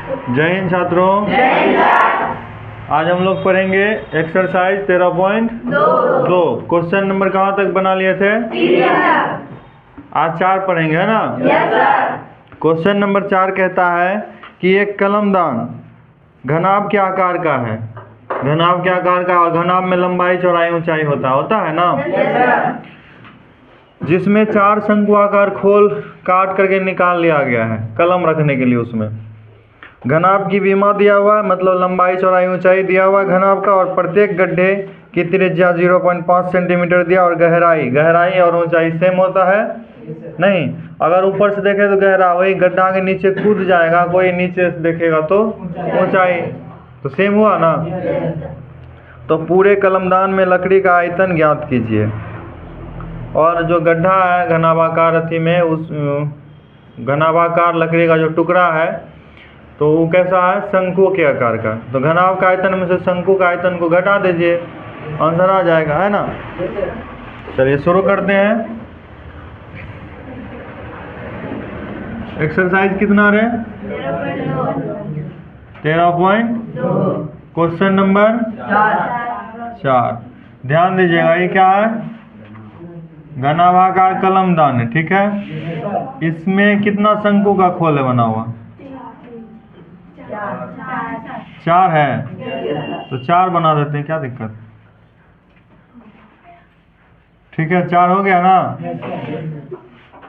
जय हिंद छात्रों। आज हम लोग पढ़ेंगे एक्सरसाइज 13.2। क्वेश्चन नंबर कहाँ तक बना लिए थे? आज 4 पढ़ेंगे, है ना? क्वेश्चन नंबर 4 कहता है कि एक कलमदान घनाभ के आकार का है। घनाभ के आकार का, और घनाभ में लंबाई चौड़ाई ऊंचाई होता है ना? जिसमें 4 शंकुआकार खोल काट करके निकाल लिया गया है कलम रखने के लिए। उसमें घनाभ की विमा दिया हुआ है, मतलब लंबाई चौड़ाई ऊंचाई दिया हुआ है घनाभ का, और प्रत्येक गड्ढे की त्रिज्या 0.5 सेंटीमीटर दिया, और गहराई और ऊंचाई सेम होता है नहीं। अगर ऊपर से देखे तो गहरा, वही गड्ढा के नीचे कूद जाएगा, कोई नीचे से देखेगा तो ऊंचाई, तो सेम हुआ ना। तो पूरे कलमदान में लकड़ी का आयतन ज्ञात कीजिए। और जो गड्ढा है घनाभाकार अथी में, उस घनाभाकार लकड़ी का जो टुकड़ा है तो वो कैसा है? शंकु के आकार का। तो घनाभ का आयतन में से शंकु का आयतन को घटा दीजिए, आंसर आ जाएगा, है ना? चलिए शुरू करते हैं। एक्सरसाइज कितना रहे? 13.2। Question number 4। ध्यान दीजिएगा, ये क्या है? घनाभाकार कलमदान है, ठीक है? इसमें कितना शंकु का खोल है बना हुआ? 4 है, तो 4 बना देते हैं, क्या दिक्कत? ठीक है, 4 हो गया ना?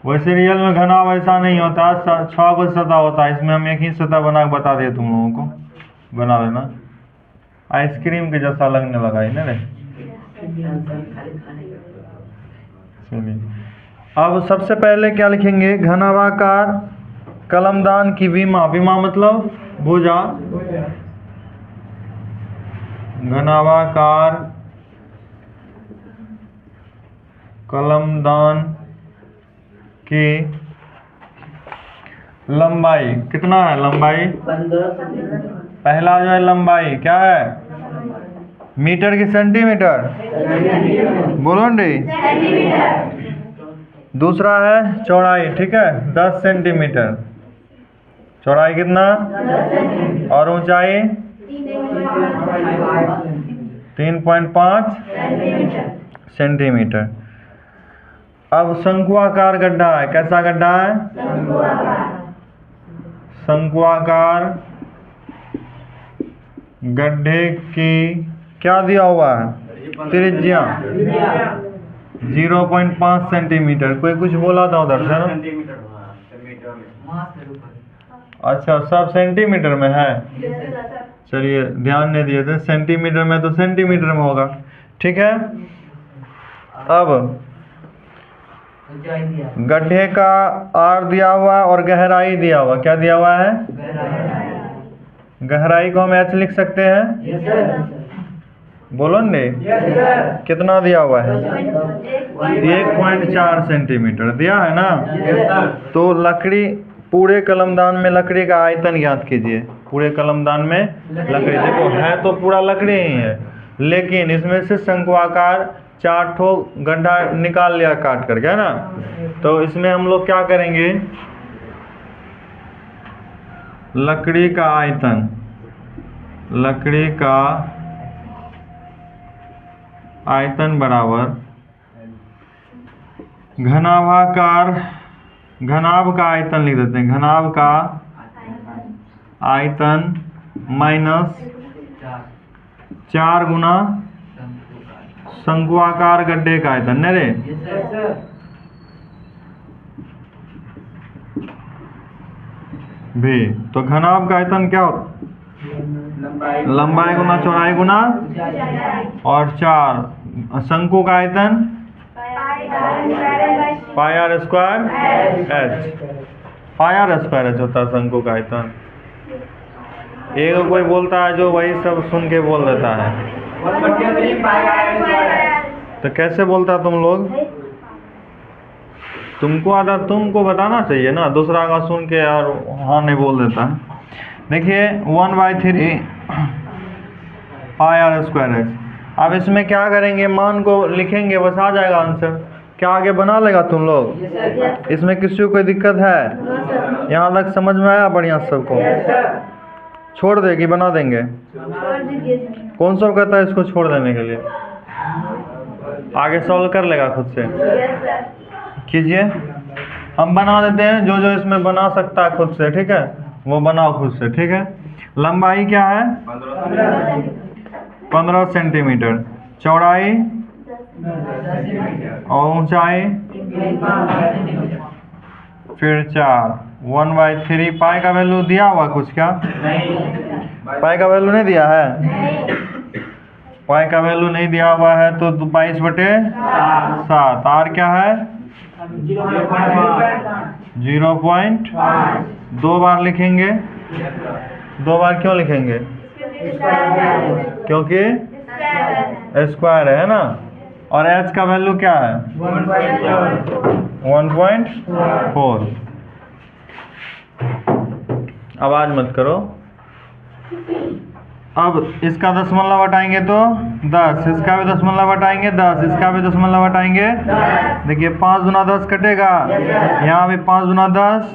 वैसे रियल में घनाभ ऐसा नहीं होता, 6 को सतह होता है। इसमें हम एक ही सतह बना के बता दिए तुम लोगों को, बना लेना। आइसक्रीम के जैसा लगने लगा है ना रे। चलिए, अब सबसे पहले क्या लिखेंगे? घनाभाकार कलमदान की विमा। विमा मतलब भुजा। घनाभाकार कलमदान की लंबाई कितना है? लंबाई पहला जो है लंबाई क्या है? मीटर की सेंटीमीटर? बोलो रे। दूसरा है चौड़ाई, ठीक है, 10 सेंटीमीटर। चौड़ाई कितना? और ऊंचाई 3.5 सेंटीमीटर। अब शंकुआकार गड्ढा है, कैसा गड्ढा है? शंकुआकार गड्ढे की क्या दिया हुआ है? त्रिज्या 0.5 सेंटीमीटर। कोई कुछ बोला था उधर से ना? अच्छा, सब सेंटीमीटर में है। चलिए, ध्यान नहीं दिए थे। सेंटीमीटर में तो सेंटीमीटर में होगा, ठीक है। अब गड्ढे का आर दिया हुआ और गहराई दिया हुआ। क्या दिया हुआ है? गहराई को हम ऐसे लिख सकते हैं, बोलो ने। कितना दिया हुआ है? 1.4 सेंटीमीटर दिया है ना। तो लकड़ी, पूरे कलमदान में लकड़ी का आयतन ज्ञात कीजिए। पूरे कलमदान में लकड़ी, देखो है तो पूरा लकड़ी ही है, लेकिन इसमें से शंकुआकार 4 ठो गड्ढा निकाल लिया काट करके, है ना। तो इसमें हम लोग क्या करेंगे? लकड़ी का आयतन, लकड़ी का आयतन बराबर घनाभाकार, घनाभ का आयतन लिख देते हैं। घनाभ का आयतन माइनस 4 गुना शंकुआकार गड्ढे का आयतन। नहीं रे, भी तो घनाभ का आयतन क्या होता? लंबाई गुना चौड़ाई गुना और 4। शंकु का आयतन pi r square h. Pi r square h होता है शंकु का आयतन। एक कोई बोलता है जो वही सब सुन के बोल देता है, तो कैसे बोलता तुम लोग? तुमको आता, तुमको बताना चाहिए ना, दूसरा का सुन के और हाँ नहीं बोल देता है। देखिए 1/3 पाई आर स्क्वायर एच। अब इसमें क्या करेंगे? मान को लिखेंगे, बस आ जाएगा आंसर। क्या आगे बना लेगा तुम लोग? इसमें किसी को कोई दिक्कत है? यहाँ तक समझ में आया बढ़िया सबको? छोड़ दे कि बना देंगे? छोड़ दीजिए सर। कौन सा कहता है इसको छोड़ देने के लिए? आगे सॉल्व कर लेगा खुद से। Yes sir. कीजिए, हम बना देते हैं। जो जो इसमें बना सकता है खुद से, ठीक है, वो बनाओ खुद से, ठीक है। लंबाई क्या है? 15 सेंटीमीटर। चौड़ाई और ऊंचाई फिर 4, 1/3। पाई का वैल्यू दिया हुआ कुछ क्या? पाई का वैल्यू नहीं दिया है? पाई का वैल्यू नहीं दिया हुआ है तो 22/7। आर क्या है? 0.5। 2 बार लिखेंगे। 2 बार क्यों लिखेंगे? क्योंकि स्क्वायर है ना। और एच का वैल्यू क्या है? 1.4। आवाज मत करो। अब इसका दशमलव हटाएंगे तो 10, इसका भी दशमलव हटाएंगे 10, इसका भी दशमलव हटाएंगे। देखिए 5 गुना 10 कटेगा, यहाँ भी 5 गुना 10,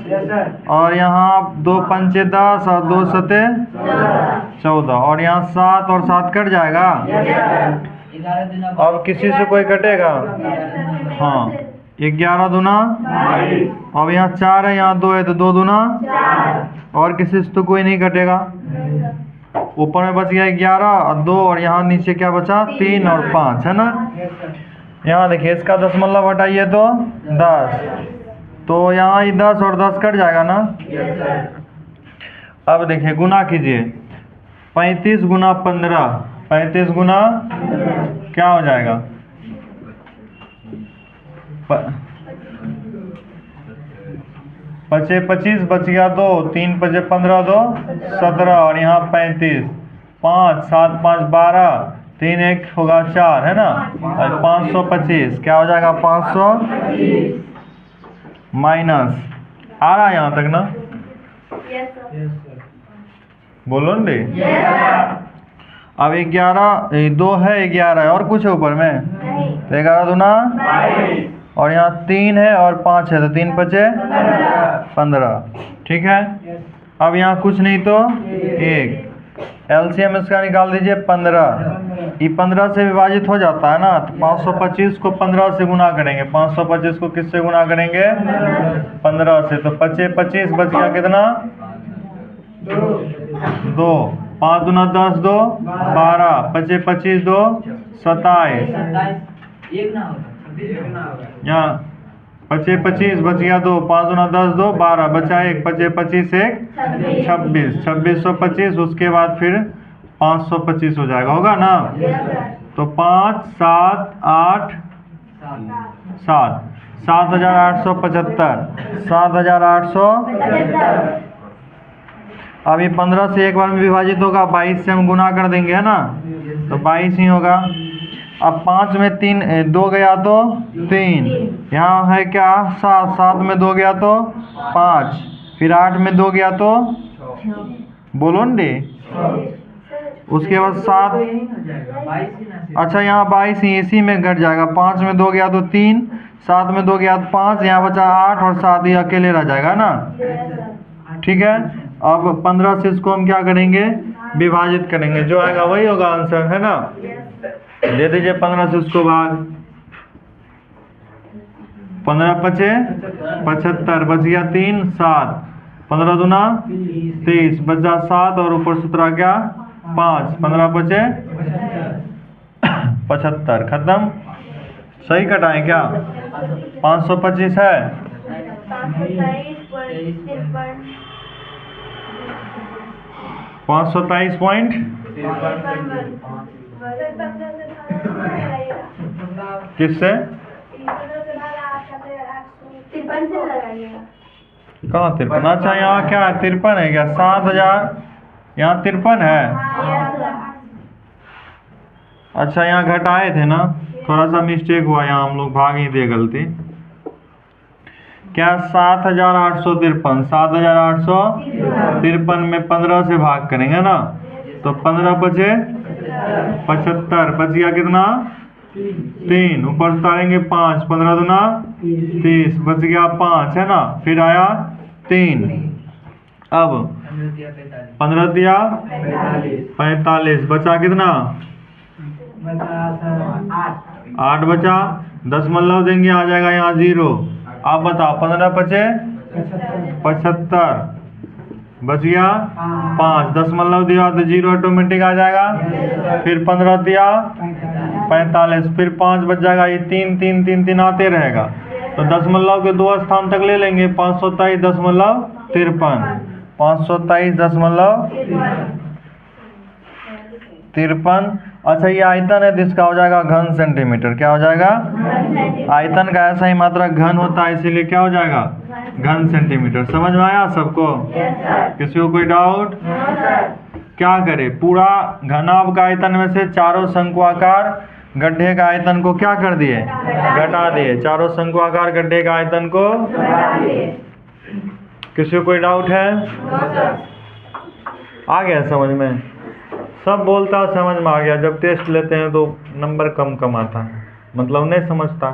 और यहाँ 2 पंचे 10 और 2 सते 14, और यहाँ 7 और 7 कट जाएगा। अब किसी से कोई कटेगा? हाँ, 11 दूना, अब यहाँ 4 है, यहाँ 2 है तो 2 दूना, और किसी से तो कोई नहीं कटेगा। ऊपर में बच गया 11 और 2, और यहाँ नीचे क्या बचा? 3 और 5, है ना। यहाँ देखिए इसका दशमलव हटाइए तो 10, तो यहाँ ही 10 और 10 कट जाएगा ना। अब देखिए गुना कीजिए। 35 गुना 15, 35 गुना क्या हो जाएगा? 25 25 बच गया 2, 3 5 15, 2 17, और यहाँ 35, 5 7 5 12, 3 1 होगा 4, है ना। और 525 क्या हो जाएगा? 500 माइनस। आ रहा है यहाँ तक ना? बोलो न रे। अब 11, 2 है, 11 है, और कुछ है ऊपर में? 11 दूना, और यहाँ 3 है और 5 है तो 3 5 15, ठीक है। अब यहाँ कुछ नहीं तो 1। एलसीएम इसका निकाल दीजिए 15। ये 15 से विभाजित हो जाता है ना, तो 525 को 15 से गुना करेंगे। 525 को किससे गुना करेंगे? 15 से। तो 25 25 बच गया कितना? 2। 5 दूना 10, 2 12, 25 25 2 27। यहाँ 25 25 बच गया 2, 5 दूना 10, 2 12, बचा 1, 25 25 1 26, 2625। उसके बाद फिर 525 हो जाएगा, होगा ना। तो 5 7 8 7, 7875, 7875। अभी 15 से एक बार में विभाजित होगा, 22 से हम गुना कर देंगे, है ना, तो 22 ही होगा। अब 5 में 3 2 गया तो 3, यहाँ है क्या? 7, 7 में 2 गया तो 5, फिर 8 में 2 गया तो बोलो न रे। उसके बाद 7, अच्छा यहाँ 22 ही इसी में घट जाएगा। 5 में 2 गया तो 3, 7 में 2 गया तो 5, यहाँ बचा 8 और 7 ही अकेले रह जाएगा ना, ठीक है। अब 15 से इसको हम क्या करेंगे? विभाजित करेंगे, जो आएगा वही होगा आंसर, है ना। दे दीजिए 15 से उसको भाग। 15 5 75, बच गया 3 7, 15 दूना 30, बचा 7 और ऊपर 17 क्या? 5, 15 5 75। खत्म। सही कटाएं क्या? 525 है। 523 किससे? कहाँ 53? अच्छा यहाँ क्या है? 53 है क्या? 7000 यहाँ 53 है। अच्छा यहाँ घटाए थे ना, थोड़ा सा मिस्टेक हुआ, यहाँ हम लोग भाग ही दिए गलती। क्या? 7853। 7853 में 15 से भाग करेंगे ना, तो 15 5 75, बच गया कितना? 3, ऊपर उतारेंगे 5, 15 दूना 30, बच गया 5, है ना, फिर आया 3, अब 15 दिया 45, बचा कितना? 8 बचा। 10 देंगे, आ जाएगा यहाँ 0। आप बताओ 15 बचे 75, बच गया 5। 10 दिया तो 0 ऑटोमेटिक आ जाएगा। फिर 15 दिया 45, फिर 5 बच जाएगा। ये 3 3 3 3 आते रहेगा, तो दशमलव के 2 स्थान तक ले लेंगे। 523.53, 523.53। अच्छा, ये आयतन है, जिसका हो जाएगा घन सेंटीमीटर। क्या हो जाएगा? आयतन का ऐसा ही मात्रा घन होता है, इसीलिए क्या हो जाएगा? घन सेंटीमीटर। समझ में आया सबको? किसी को कोई डाउट? क्या करें, पूरा घनाभ का आयतन में से चारों शंक्वाकार गड्ढे का आयतन को क्या कर दिए? घटा दिए। चारों शंक्वाकार गड्ढे का आयतन को। किसी को कोई डाउट है? आ गया समझ में? सब बोलता समझ में आ गया। जब टेस्ट लेते हैं तो नंबर कम आता है, मतलब नहीं समझता,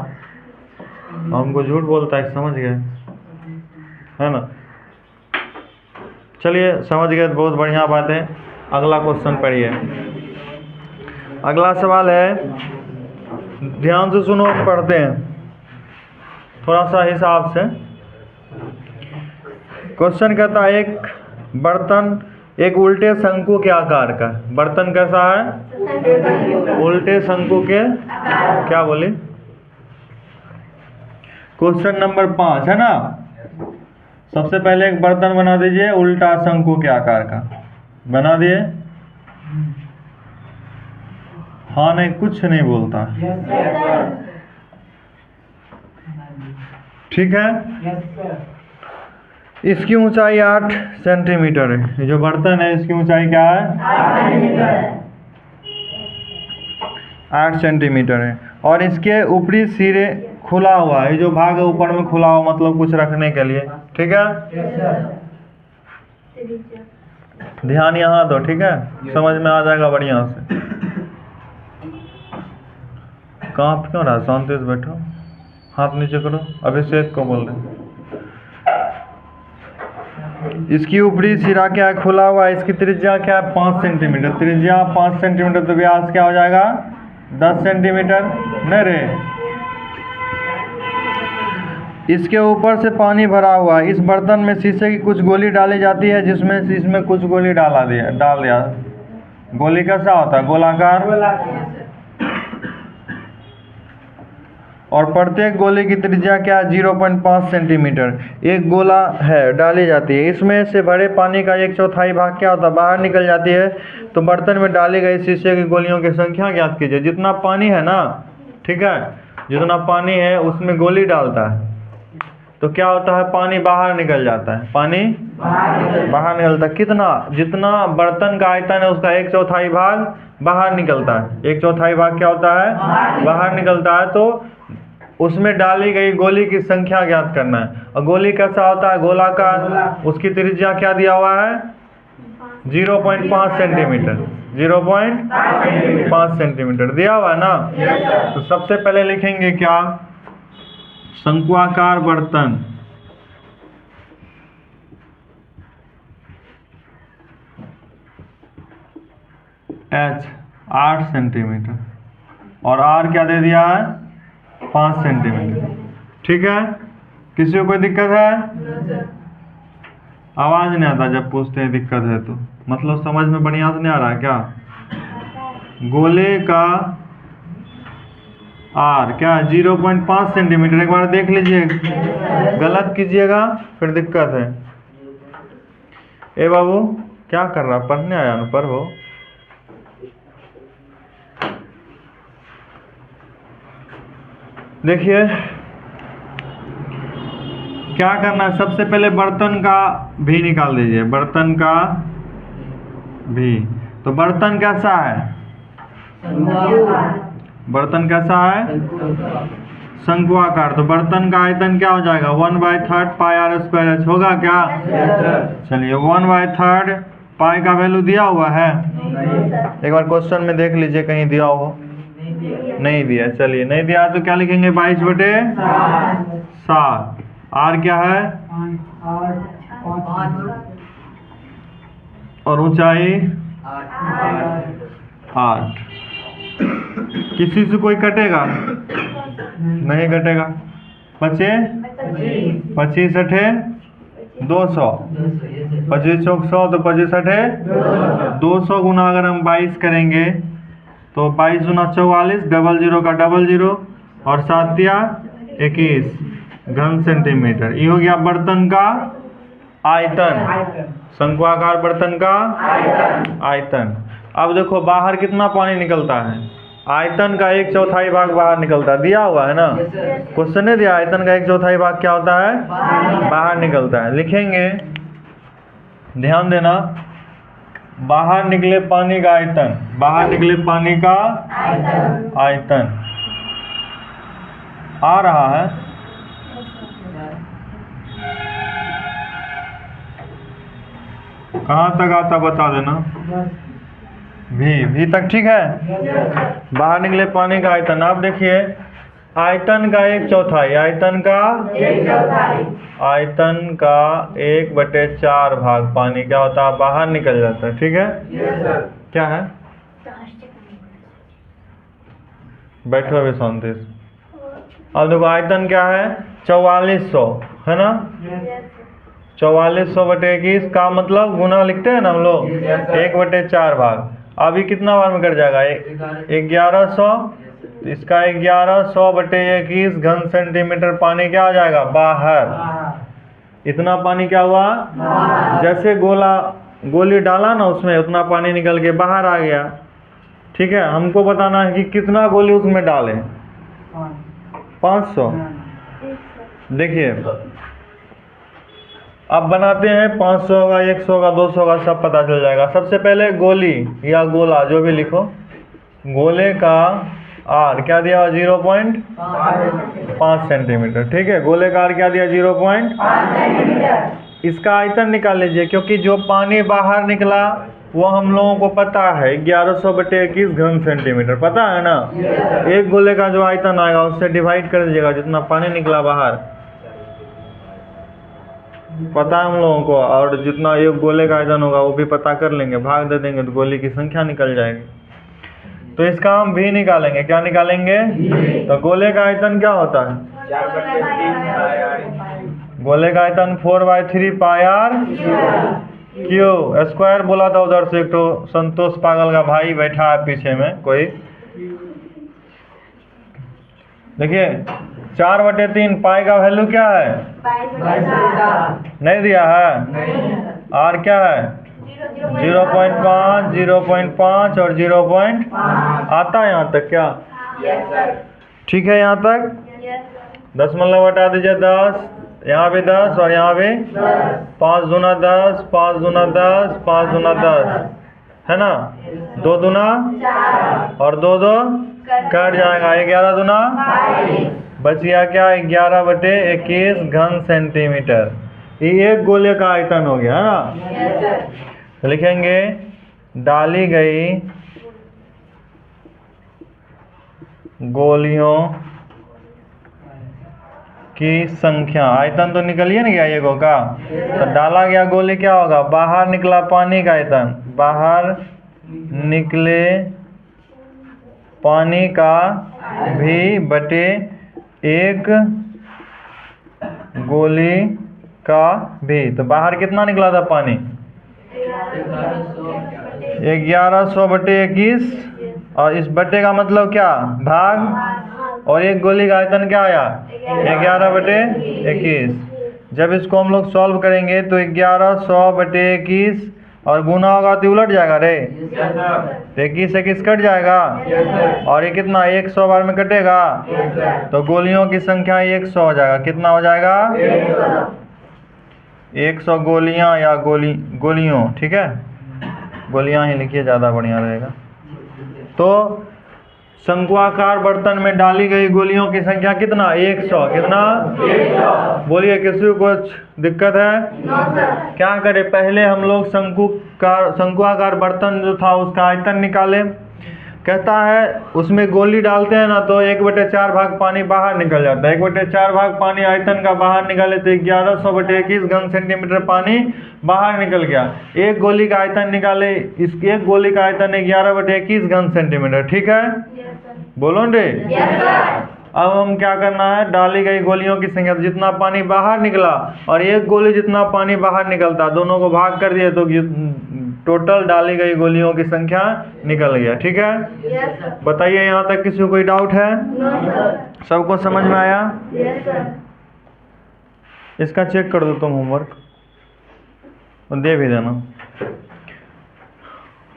हमको झूठ बोलता है समझ गए, है ना? चलिए, समझ गए तो बहुत बढ़िया बात है। अगला क्वेश्चन पढ़िए। अगला सवाल है, ध्यान से सुनो, पढ़ते हैं थोड़ा सा हिसाब से। क्वेश्चन कहता है, एक बर्तन एक उल्टे शंकु के आकार का। बर्तन कैसा है? उल्टे शंकु के, क्या बोली? क्वेश्चन नंबर 5 है ना। सबसे पहले एक बर्तन बना दीजिए उल्टा शंकु के आकार का। बना दिए? हाँ नहीं, कुछ नहीं बोलता। ठीक है। इसकी ऊंचाई 8 सेंटीमीटर है। ये जो बर्तन है इसकी ऊंचाई क्या है? 8 सेंटीमीटर है। और इसके ऊपरी सिरे खुला हुआ है। ये जो भाग है ऊपर में खुला हुआ, मतलब कुछ रखने के लिए। ठीक है, ध्यान यहाँ दो। ठीक है, समझ में आ जाएगा बढ़िया से। कांप क्यों रहा? शांति से बैठो, हाथ नीचे करो। अभिषेक को बोल रहे। इसकी ऊपरी सिरा क्या है? खुला हुआ है। इसकी त्रिज्या क्या है? 5 सेंटीमीटर। त्रिज्या 5 सेंटीमीटर, तो व्यास क्या हो जाएगा? 10 सेंटीमीटर। नहीं रे, इसके ऊपर से पानी भरा हुआ है। इस बर्तन में शीशे की कुछ गोली डाली जाती है, जिसमें इसमें कुछ गोली डाल दिया। गोली कैसा होता है? गोलाकार। और प्रत्येक गोले की त्रिज्या क्या है? 0.5 सेंटीमीटर। एक गोला है, डाली जाती है। इसमें से भरे पानी का 1/4 भाग क्या होता है? बाहर निकल जाती है। तो बर्तन में डाली गई शीशे की गोलियों की संख्या ज्ञात कीजिए। जितना पानी है ना, ठीक है, जितना पानी है उसमें गोली डालता है तो क्या होता है? पानी बाहर निकल जाता है। पानी बाहर निकलता है। कितना? जितना बर्तन का आयतन है उसका 1/4 भाग बाहर निकलता है। 1/4 भाग क्या होता है? बाहर निकलता है। तो उसमें डाली गई गोली की संख्या ज्ञात करना है। और गोली कैसा होता है? गोलाकार। उसकी त्रिज्या क्या दिया हुआ है? 0.5 सेंटीमीटर। 0.5 सेंटीमीटर दिया हुआ है ना। तो सबसे पहले लिखेंगे क्या? शंक्वाकार बर्तन। H 8 सेंटीमीटर और R क्या दे दिया है? 5 सेंटीमीटर। ठीक है, किसी को कोई दिक्कत है? आवाज नहीं आता जब पूछते हैं दिक्कत है तो, मतलब समझ में बढ़िया से नहीं आ रहा है क्या? गोले का R क्या है? 0.5 सेंटीमीटर। एक बार देख लीजिए, गलत कीजिएगा फिर दिक्कत है। ए बाबू क्या कर रहा? पढ़ने आया ना, पढ़ो। देखिए क्या करना है, सबसे पहले बर्तन का भी निकाल दीजिए। बर्तन का भी, तो बर्तन कैसा है? बर्तन कैसा है? शंक्वाकार। तो बर्तन का आयतन क्या हो जाएगा? 1/3 पाई r स्क्वायर h होगा क्या? चलिए, 1/3 पाई का वैल्यू दिया हुआ है? एक बार क्वेश्चन में देख लीजिए कहीं दिया हो। नहीं दिया। चलिए, नहीं दिया तो क्या लिखेंगे? 22/7। r क्या है? और ऊंचाई 8। किसी से कोई कटेगा? नहीं कटेगा। 25 25 अठे 200, 25 चौक 100 तो 25 अठे 200 गुना अगर हम 22 करेंगे तो 22 गुना 44, डबल जीरो का डबल जीरो और 7 या 21 घन सेंटीमीटर। ये हो गया बर्तन का आयतन, शंक्वाकार बर्तन का आयतन। अब देखो बाहर कितना पानी निकलता है। आयतन का 1/4 भाग बाहर निकलता है, दिया हुआ है ना क्वेश्चन ने दिया। आयतन का 1/4 भाग क्या होता है? बाहर निकलता है। लिखेंगे, ध्यान देना, बाहर निकले पानी का आयतन, बाहर निकले पानी का आयतन आ रहा है। कहाँ तक आता बता देना। भी तक ठीक है। बाहर निकले पानी का आयतन। आप देखिए, आयतन का 1/4, आयतन का 1/4 भाग पानी क्या होता है? बाहर निकल जाता है। ठीक है, क्या है? बैठो अभी शांति से। अब देखो आयतन क्या है? 4400 है ना। 4400/21 का मतलब गुना लिखते हैं ना हम लोग, 1/4 भाग। अभी कितना बार में कट जाएगा? 1100। इसका 1100/21 घन सेंटीमीटर पानी क्या आ जाएगा? बाहर। इतना पानी क्या हुआ? जैसे गोली डाला ना उसमें, उतना पानी निकल के बाहर आ गया। ठीक है, हमको बताना है कि कितना गोली उसमें डालें। 500। देखिए अब बनाते हैं, 500 का, 100 का, 200 का, सब पता चल जाएगा। सबसे पहले गोली या गोला जो भी लिखो, गोले का आर क्या दिया? 0.5 सेंटीमीटर। ठीक है, गोले का आर क्या दिया? 0.5 सेंटीमीटर। इसका आयतन निकाल लीजिए, क्योंकि जो पानी बाहर निकला वो हम लोगों को पता है 1100/21 घन सेंटीमीटर, पता है ना। एक गोले का जो आयतन आएगा उससे डिवाइड कर दीजिएगा जितना पानी निकला बाहर, पता है हम लोगों को। और जितना एक गोले का आयतन होगा वो भी पता कर लेंगे, भाग दे देंगे तो गोली की संख्या निकल जाएगी। तो इसका हम भी निकालेंगे। क्या निकालेंगे? तो गोले का आयतन क्या होता है? गोले का आयतन 4/3 πr क्यू स्क्वायर। बोला था उधर से एक तो संतोष पागल का भाई बैठा है पीछे में कोई। देखिए 4/3 पाई का वैल्यू क्या है? नहीं दिया है। आर क्या है? 0.5, 0.5 और 0. आता है यहाँ तक क्या? ठीक है, यहाँ तक 10 हटा दीजिए 10, यहाँ भी 10 और यहाँ भी 5 दूना 10, 5 दूना 10, 5 दूना 10 है ना। 2 दूना और 2 2 कट जाएगा, 11 दूना बच गया क्या? 11/21 घन सेंटीमीटर। ये एक गोले का आयतन हो गया है ना। तो लिखेंगे डाली गई गोलियों की संख्या। आयतन तो निकलिए ना गया एगो का, तो डाला गया गोली क्या होगा? बाहर निकला पानी का आयतन, बाहर निकले पानी का भी बटे एक गोली का भी। तो बाहर कितना निकला था पानी? 1100/21 और इस बटे का मतलब क्या? भाग। और एक गोली का आयतन क्या आया? 11/21। जब इसको हम लोग सॉल्व करेंगे तो 1100/21 और गुना होगा तो उलट जाएगा रे। 21 21 कट जाएगा और ये कितना? 100 बार में कटेगा तो गोलियों की संख्या 100 हो जाएगा। कितना हो जाएगा? 100 गोलियां या गोलियों। ठीक है, गोलियां ही लिखिए, ज़्यादा बढ़िया रहेगा। तो शंक्वाकार बर्तन में डाली गई गोलियों की संख्या कितना? 100। कितना? 100। बोलिए किसी को कुछ दिक्कत है? क्या करें, पहले हम लोग शंक्वाकार बर्तन जो था उसका आयतन निकाले। कहता है उसमें गोली डालते हैं ना तो 1/4 भाग पानी बाहर निकल जाता है। 1/4 भाग पानी आयतन का बाहर निकाले तो 1100/21 घन सेंटीमीटर पानी बाहर निकल गया। एक गोली का आयतन निकाले, इस एक गोली का आयतन 11/21 घन सेंटीमीटर। ठीक है, बोलो रे। अब हम क्या करना है, डाली गई गोलियों की संख्या, जितना पानी बाहर निकला और एक गोली जितना पानी बाहर निकलता, दोनों को भाग कर दिए तो टोटल डाली गई गोलियों की संख्या निकल गया। ठीक है, बताइए यहाँ तक किसी को कोई डाउट है? सबको समझ में आया? इसका चेक कर दो तुम होमवर्क और दे भी देना।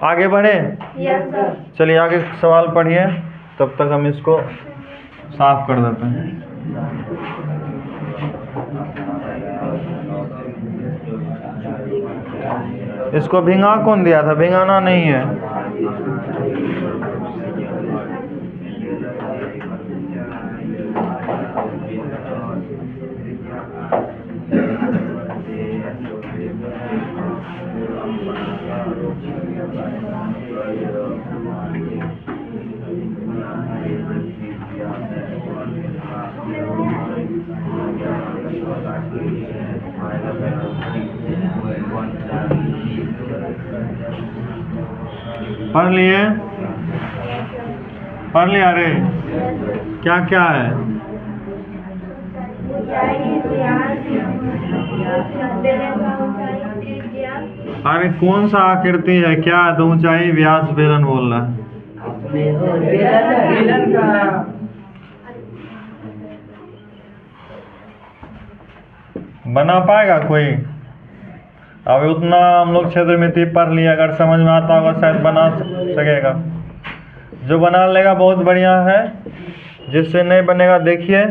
आगे बढ़े? चलिए आगे सवाल पढ़िए, तब तक हम इसको साफ कर देते हैं। इसको भिंगा कौन दिया था? भिंगाना नहीं है। पढ़ लिए? पढ़ लिया रे? क्या क्या है? अरे कौन सा आकृति है? क्या है? तो ऊंचाई, व्यास, बेलन बोल रहा है। बना पाएगा कोई? अब उतना हम लोग क्षेत्र में पढ़ लिया, अगर समझ में आता होगा शायद बना सकेगा। जो बना लेगा बहुत बढ़िया है, जिससे नहीं बनेगा देखिए।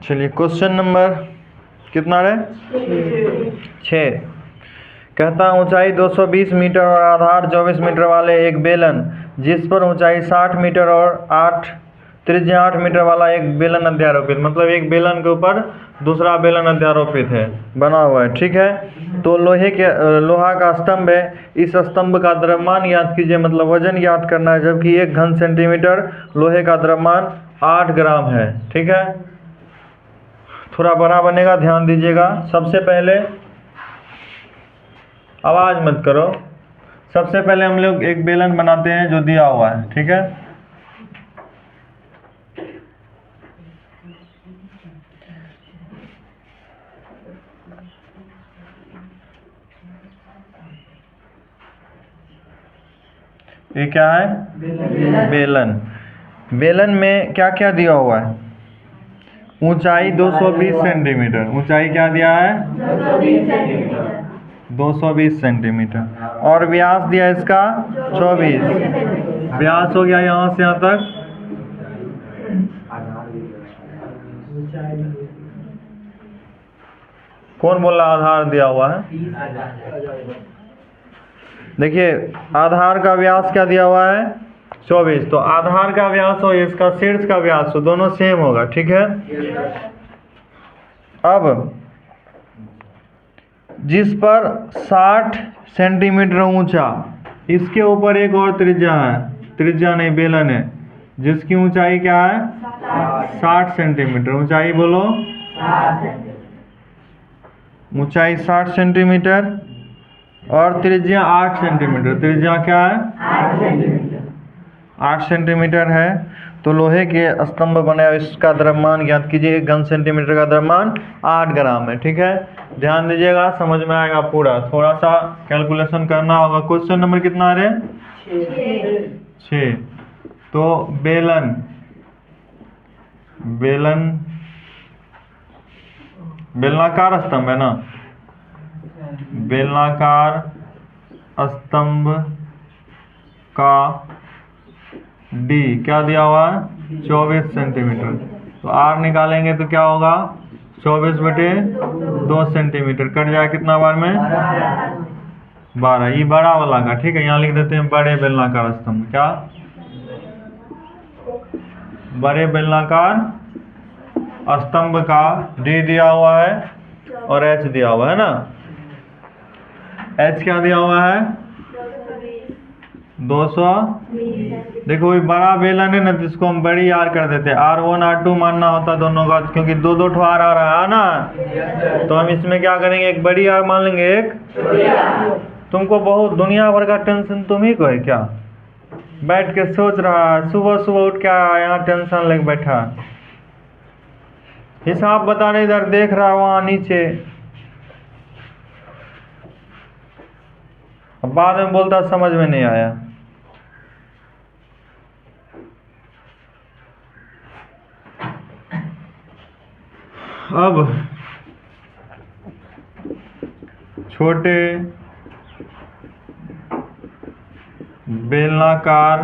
चलिए क्वेश्चन नंबर कितना है? 6। कहता ऊंचाई 220 मीटर और आधार 24 मीटर वाले एक बेलन, जिस पर ऊंचाई 60 मीटर और त्रिज्या 8 मीटर वाला एक बेलन अध्यारोपित, मतलब एक बेलन के ऊपर दूसरा बेलन अध्यारोपित है, बना हुआ है। ठीक है, तो लोहा का स्तंभ है। इस स्तंभ का द्रव्यमान ज्ञात कीजिए, मतलब वजन ज्ञात करना है, जबकि 1 घन सेंटीमीटर लोहे का द्रव्यमान 8 ग्राम है। ठीक है, थोड़ा बड़ा बनेगा, ध्यान दीजिएगा। सबसे पहले आवाज मत करो। सबसे पहले हम लोग एक बेलन बनाते हैं जो दिया हुआ है। ठीक है, ये क्या है? बेलन। बेलन में क्या क्या दिया हुआ है? ऊंचाई 220 सेंटीमीटर। ऊंचाई क्या दिया है? 220 सेंटीमीटर। और व्यास दिया इसका 24। व्यास हो गया यहाँ से यहाँ तक। कौन बोल रहा आधार दिया हुआ है? देखिए आधार का व्यास क्या दिया हुआ है? 24। तो आधार का व्यास हो, इसका शीर्ष का व्यास हो, दोनों सेम होगा। ठीक है, अब जिस पर 60 सेंटीमीटर ऊंचा, इसके ऊपर एक और त्रिज्या है, त्रिज्या नहीं बेलन है, जिसकी ऊंचाई क्या है? 60 सेंटीमीटर। ऊंचाई बोलो। ऊंचाई 60 सेंटीमीटर और त्रिज्या 8 सेंटीमीटर। त्रिज्या क्या है? 8 सेंटीमीटर है। तो लोहे के स्तंभ बनाया, इसका द्रव्यमान ज्ञात कीजिए। 1 घन सेंटीमीटर का द्रव्यमान 8 ग्राम है। ठीक है, ध्यान दीजिएगा, समझ में आएगा पूरा। थोड़ा सा कैलकुलेशन करना होगा। क्वेश्चन नंबर कितना है? 6। तो बेलन बेलनाकार स्तंभ है ना, बेलनाकार स्तंभ का डी क्या दिया हुआ है? 24 सेंटीमीटर। तो आर निकालेंगे तो क्या होगा? 24/2 सेंटीमीटर। कट जाए कितना बार में? 12, ये बड़ा वाला का, ठीक है। यहाँ लिख देते हैं बड़े बेलनाकार स्तंभ। क्या? बड़े बेलनाकार स्तंभ का डी दिया हुआ है और एच दिया हुआ है ना। एच क्या दिया हुआ है? 200। देखो ये बड़ा बेलन है ना, जिसको हम बड़ी आर कर देते हैं। R1 R2 मानना होता दोनों का, क्योंकि दो दो ठो आर आ रहा है ना। तो हम इसमें क्या करेंगे, एक बड़ी आर मान लेंगे, एक। तुमको बहुत दुनिया भर का टेंशन तुम ही को है क्या? बैठ के सोच रहा है, सुबह सुबह उठ के यहाँ टेंशन लेके बैठा। हिसाब बता रहे, इधर देख रहा है वहाँ नीचे। अब बाद में बोलता समझ में नहीं आया। अब छोटे बेलनाकार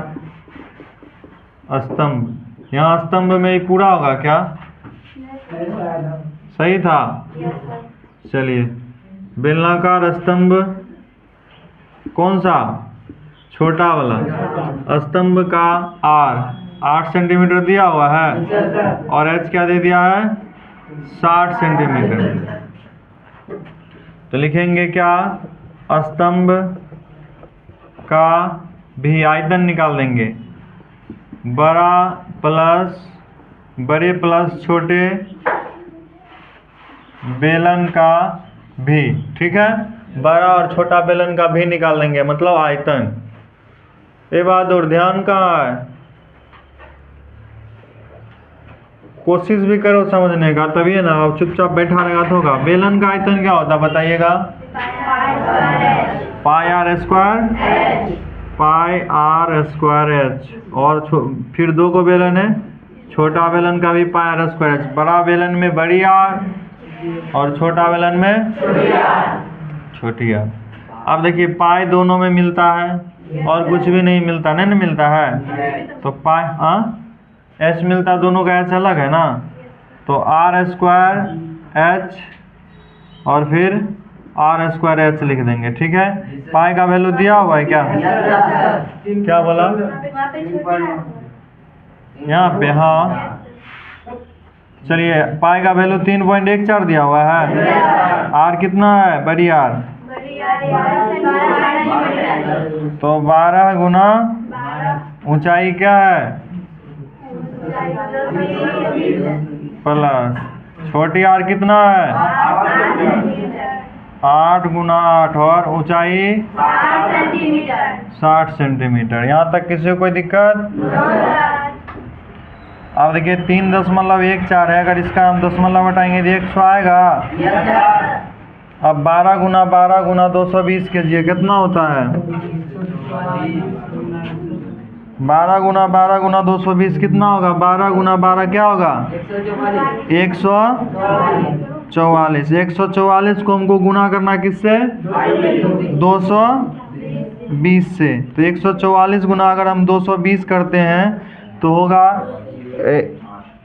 स्तंभ, यहाँ स्तंभ में ही पूरा होगा क्या? सही था। चलिए, बेलनाकार स्तंभ कौन सा? छोटा वाला। स्तंभ का आर 8 सेंटीमीटर दिया हुआ है और एच क्या दे दिया है? 60 सेंटीमीटर। तो लिखेंगे क्या? स्तंभ का भी आयतन निकाल देंगे, बड़े प्लस छोटे बेलन का भी, ठीक है। बड़ा और छोटा बेलन का भी निकाल देंगे, मतलब आयतन। ए बहादुर, ध्यान कहाँ है? कोशिश भी करो समझने का, तभी है ना। अब चुपचाप बैठा रहेगा तो होगा। बेलन का आयतन क्या होता है बताइएगा? पाई आर स्क्वायर एच। और फिर दो को बेलन है, छोटा बेलन का भी पाई आर स्क्वायर एच। बड़ा बेलन में बड़ी आर और छोटा बेलन में छोटी आर। अब देखिए, पाई दोनों में मिलता है और कुछ भी नहीं मिलता, नहीं मिलता है तो पाई एच मिलता, दोनों का एच अलग है ना। तो आर स्क्वायर एच और फिर आर स्क्वायर एच लिख देंगे, ठीक है। पाई का वैल्यू दिया हुआ है क्या? क्या बोला? यहाँ पे, हाँ। चलिए, पाई का वैल्यू 3.14 दिया हुआ है। आर कितना है? बड़ी आर तो 12 गुना ऊंचाई क्या है? प्लस छोटी आर कितना है? 8 गुना 8 और ऊंचाई 60 सेंटीमीटर। यहाँ तक किसी को कोई दिक्कत? अब देखिए, 3.14 है। अगर इसका हम दशमलव हटाएंगे तो 100 आएगा। अब 12 गुना 220 कीजिए, कितना होता है? 12 गुना 220 कितना होगा? 12 गुना 12 क्या होगा? 144। 144 को हमको गुना करना किससे? 220 से। तो 144 गुना अगर हम 220 करते हैं तो होगा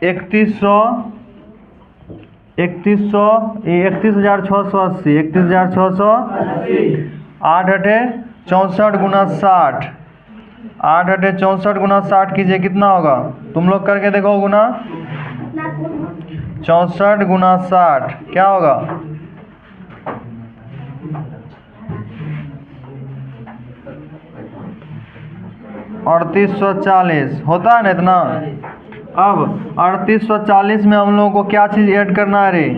31,680। 31,680। 8 अठे 64 गुना 60। 8 अठे 64 गुना 60 कीजिए, कितना होगा? तुम लोग करके देखो गुना। 64 गुना 60 क्या होगा? 3840 होता है ना इतना। अब 3840 में हम लोगों को क्या चीज़ ऐड करना है रे?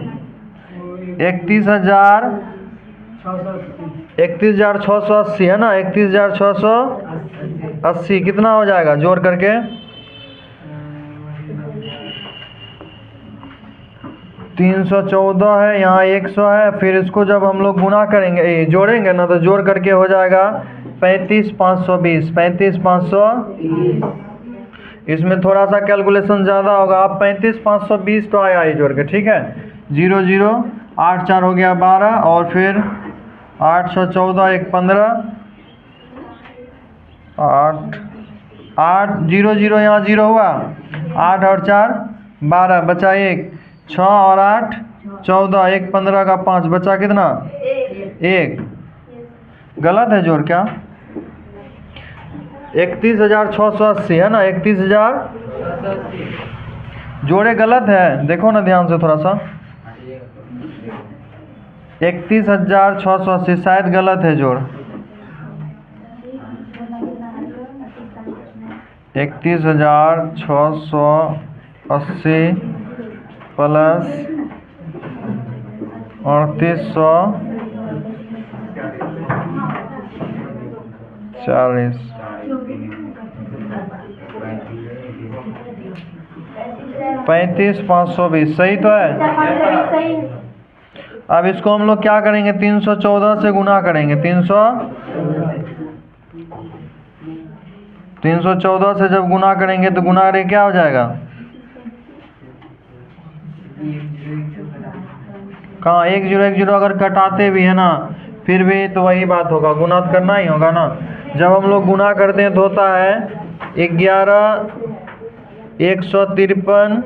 31,680 है ना। 31,680 कितना हो जाएगा जोड़ करके? 314 है, यहाँ 100 है। फिर इसको जब हम लोग गुना करेंगे, जोड़ेंगे ना, तो जोड़ करके हो जाएगा 35,520। 35,520। इसमें थोड़ा सा कैलकुलेशन ज़्यादा होगा। आप 35,520 तो आया ही जोड़ के, ठीक है। 0 0 8 4 हो गया 12 और फिर 814 1 15 8 8 0 0 यहाँ 0 हुआ। 8 और 4 12 बचा 1। 6 और 8 14 1 15 का 5 बचा कितना? 1। गलत है जोड़ क्या? 31,680 है ना? 31,000 जोड़े गलत है, देखो ना ध्यान से थोड़ा सा। 31,680 शायद गलत है जोड़। 31,680 प्लस 3840 35,520 सही तो है। अब इसको हम लोग क्या करेंगे? 314 से गुना करेंगे। 314 से जब गुना करेंगे तो गुना करें क्या हो जाएगा? कहाँ 1 0 1 0 अगर कटाते भी है ना फिर भी तो वही बात होगा, गुना तो करना ही होगा ना। जब हम लोग गुना करते हैं तो होता है 11,153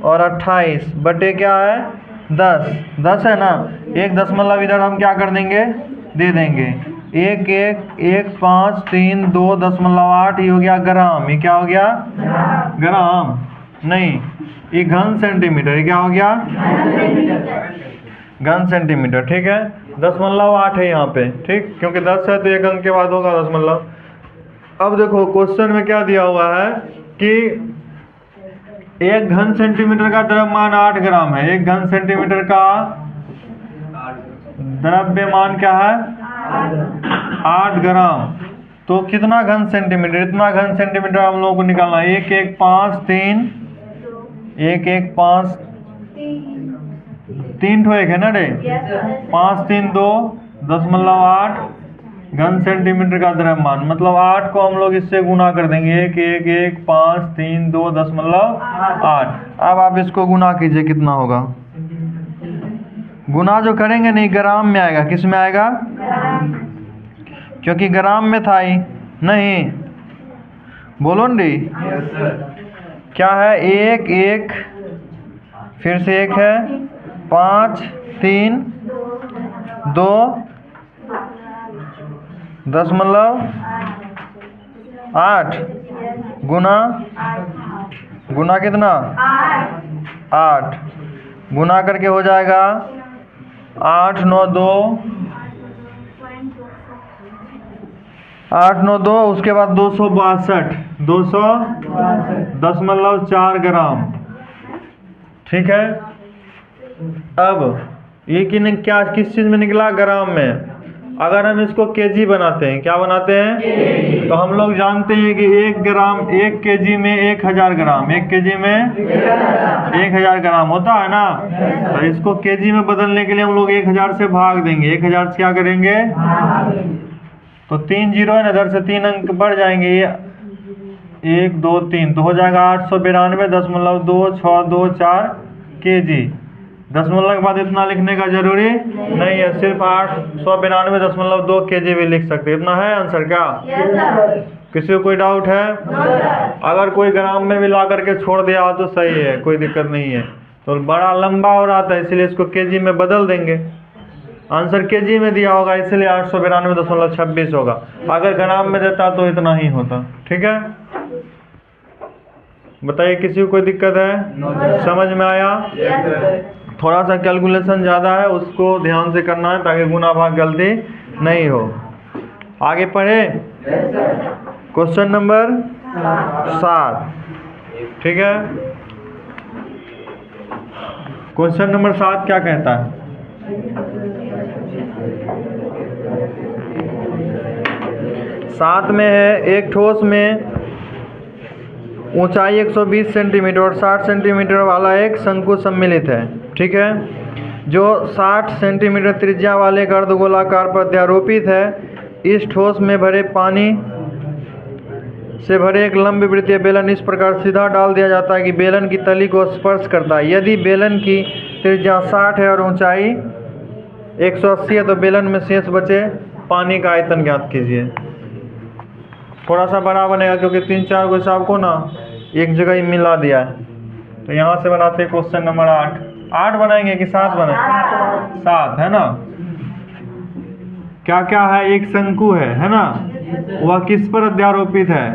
और 28 बटे क्या है 10 है ना। 1 दशमलव इधर हम क्या कर देंगे? दे देंगे। 1,1,1,5,3,2.8 ये हो गया ग्राम। ये क्या हो गया? ग्राम नहीं, ये घन सेंटीमीटर। ये क्या हो गया? घन सेंटीमीटर। ठीक है, 0.8 है यहाँ पे, ठीक, क्योंकि 10 है तो एक अंक के बाद होगा दशमलव। अब देखो क्वेश्चन में क्या दिया हुआ है कि 1 घन सेंटीमीटर का द्रव्यमान 8 ग्राम है। 1 घन सेंटीमीटर का द्रव्यमान क्या है? 8 ग्राम। तो कितना घन सेंटीमीटर? इतना घन सेंटीमीटर हम लोगों को निकालना है। 1,1,5,3 1,1,5 3 ठो एक है ना रे? 5 3 2.8 घन सेंटीमीटर का द्रव्यमान, मतलब 8 को हम लोग इससे गुना कर देंगे। 1,1,1,5,3,2.8। अब आप इसको गुना कीजिए, कितना होगा? गुना जो करेंगे नहीं ग्राम में आएगा। किस में आएगा? क्योंकि ग्राम में था ही नहीं। बोलो न डी क्या है? 1 1 फिर से 1 है 5 3 2 0.8 गुना कितना? 8 गुना करके हो जाएगा 8 9 2 8 9 2, उसके बाद 262 200.4 ग्राम। ठीक है, अब ये कि क्या किस चीज़ में निकला? ग्राम में। अगर हम इसको केजी बनाते हैं, क्या बनाते हैं? तो हम लोग जानते हैं कि 1 ग्राम 1 केजी में 1000 ग्राम। 1 केजी में 1000 ग्राम होता है ना। तो इसको केजी में बदलने के लिए हम लोग 1000 से भाग देंगे। 1000 से क्या करेंगे? तो 3 0 है ना, इधर से 3 अंक बढ़ जाएंगे। 1 2 3 तो हो जाएगा 892.264 केजी। दशमलव के बाद इतना लिखने का जरूरी नहीं है, सिर्फ 892.2 केजी भी लिख सकते हैं। इतना है आंसर क्या? किसी को कोई डाउट है? अगर कोई ग्राम में भी ला करके छोड़ दिया तो सही है, कोई दिक्कत नहीं है। तो बड़ा लंबा हो रहा था इसलिए इसको केजी में बदल देंगे। आंसर केजी में दिया होगा इसलिए 892.26 होगा। अगर ग्राम में देता तो इतना ही होता। ठीक है, बताइए किसी को कोई दिक्कत है? समझ में आया? थोड़ा सा कैलकुलेशन ज़्यादा है, उसको ध्यान से करना है ताकि गुना भाग गलती नहीं हो। आगे पढ़े क्वेश्चन नंबर 7। ठीक है, क्वेश्चन नंबर 7 क्या कहता है? सात में है एक ठोस में ऊंचाई 120 सेंटीमीटर और 60 सेंटीमीटर वाला एक शंकु सम्मिलित है। ठीक है, जो 60 सेंटीमीटर त्रिज्या वाले एक अर्धगोलाकार पर अध्यारोपित है। इस ठोस में भरे पानी से भरे एक लंब वृत्तीय बेलन इस प्रकार सीधा डाल दिया जाता है कि बेलन की तली को स्पर्श करता है। यदि बेलन की त्रिज्या 60 है और ऊंचाई 180 है तो बेलन में शेष बचे पानी का आयतन ज्ञात कीजिए। थोड़ा सा बड़ा बनेगा क्योंकि 3 4 को हिसाब को ना एक जगह ही मिला दिया है। तो यहाँ से बनाते हैं क्वेश्चन नंबर 8 बनाएंगे कि 7 बनाएंगे? 7 है ना। क्या क्या है, एक शंकु है ना, वह किस पर अध्यारोपित है?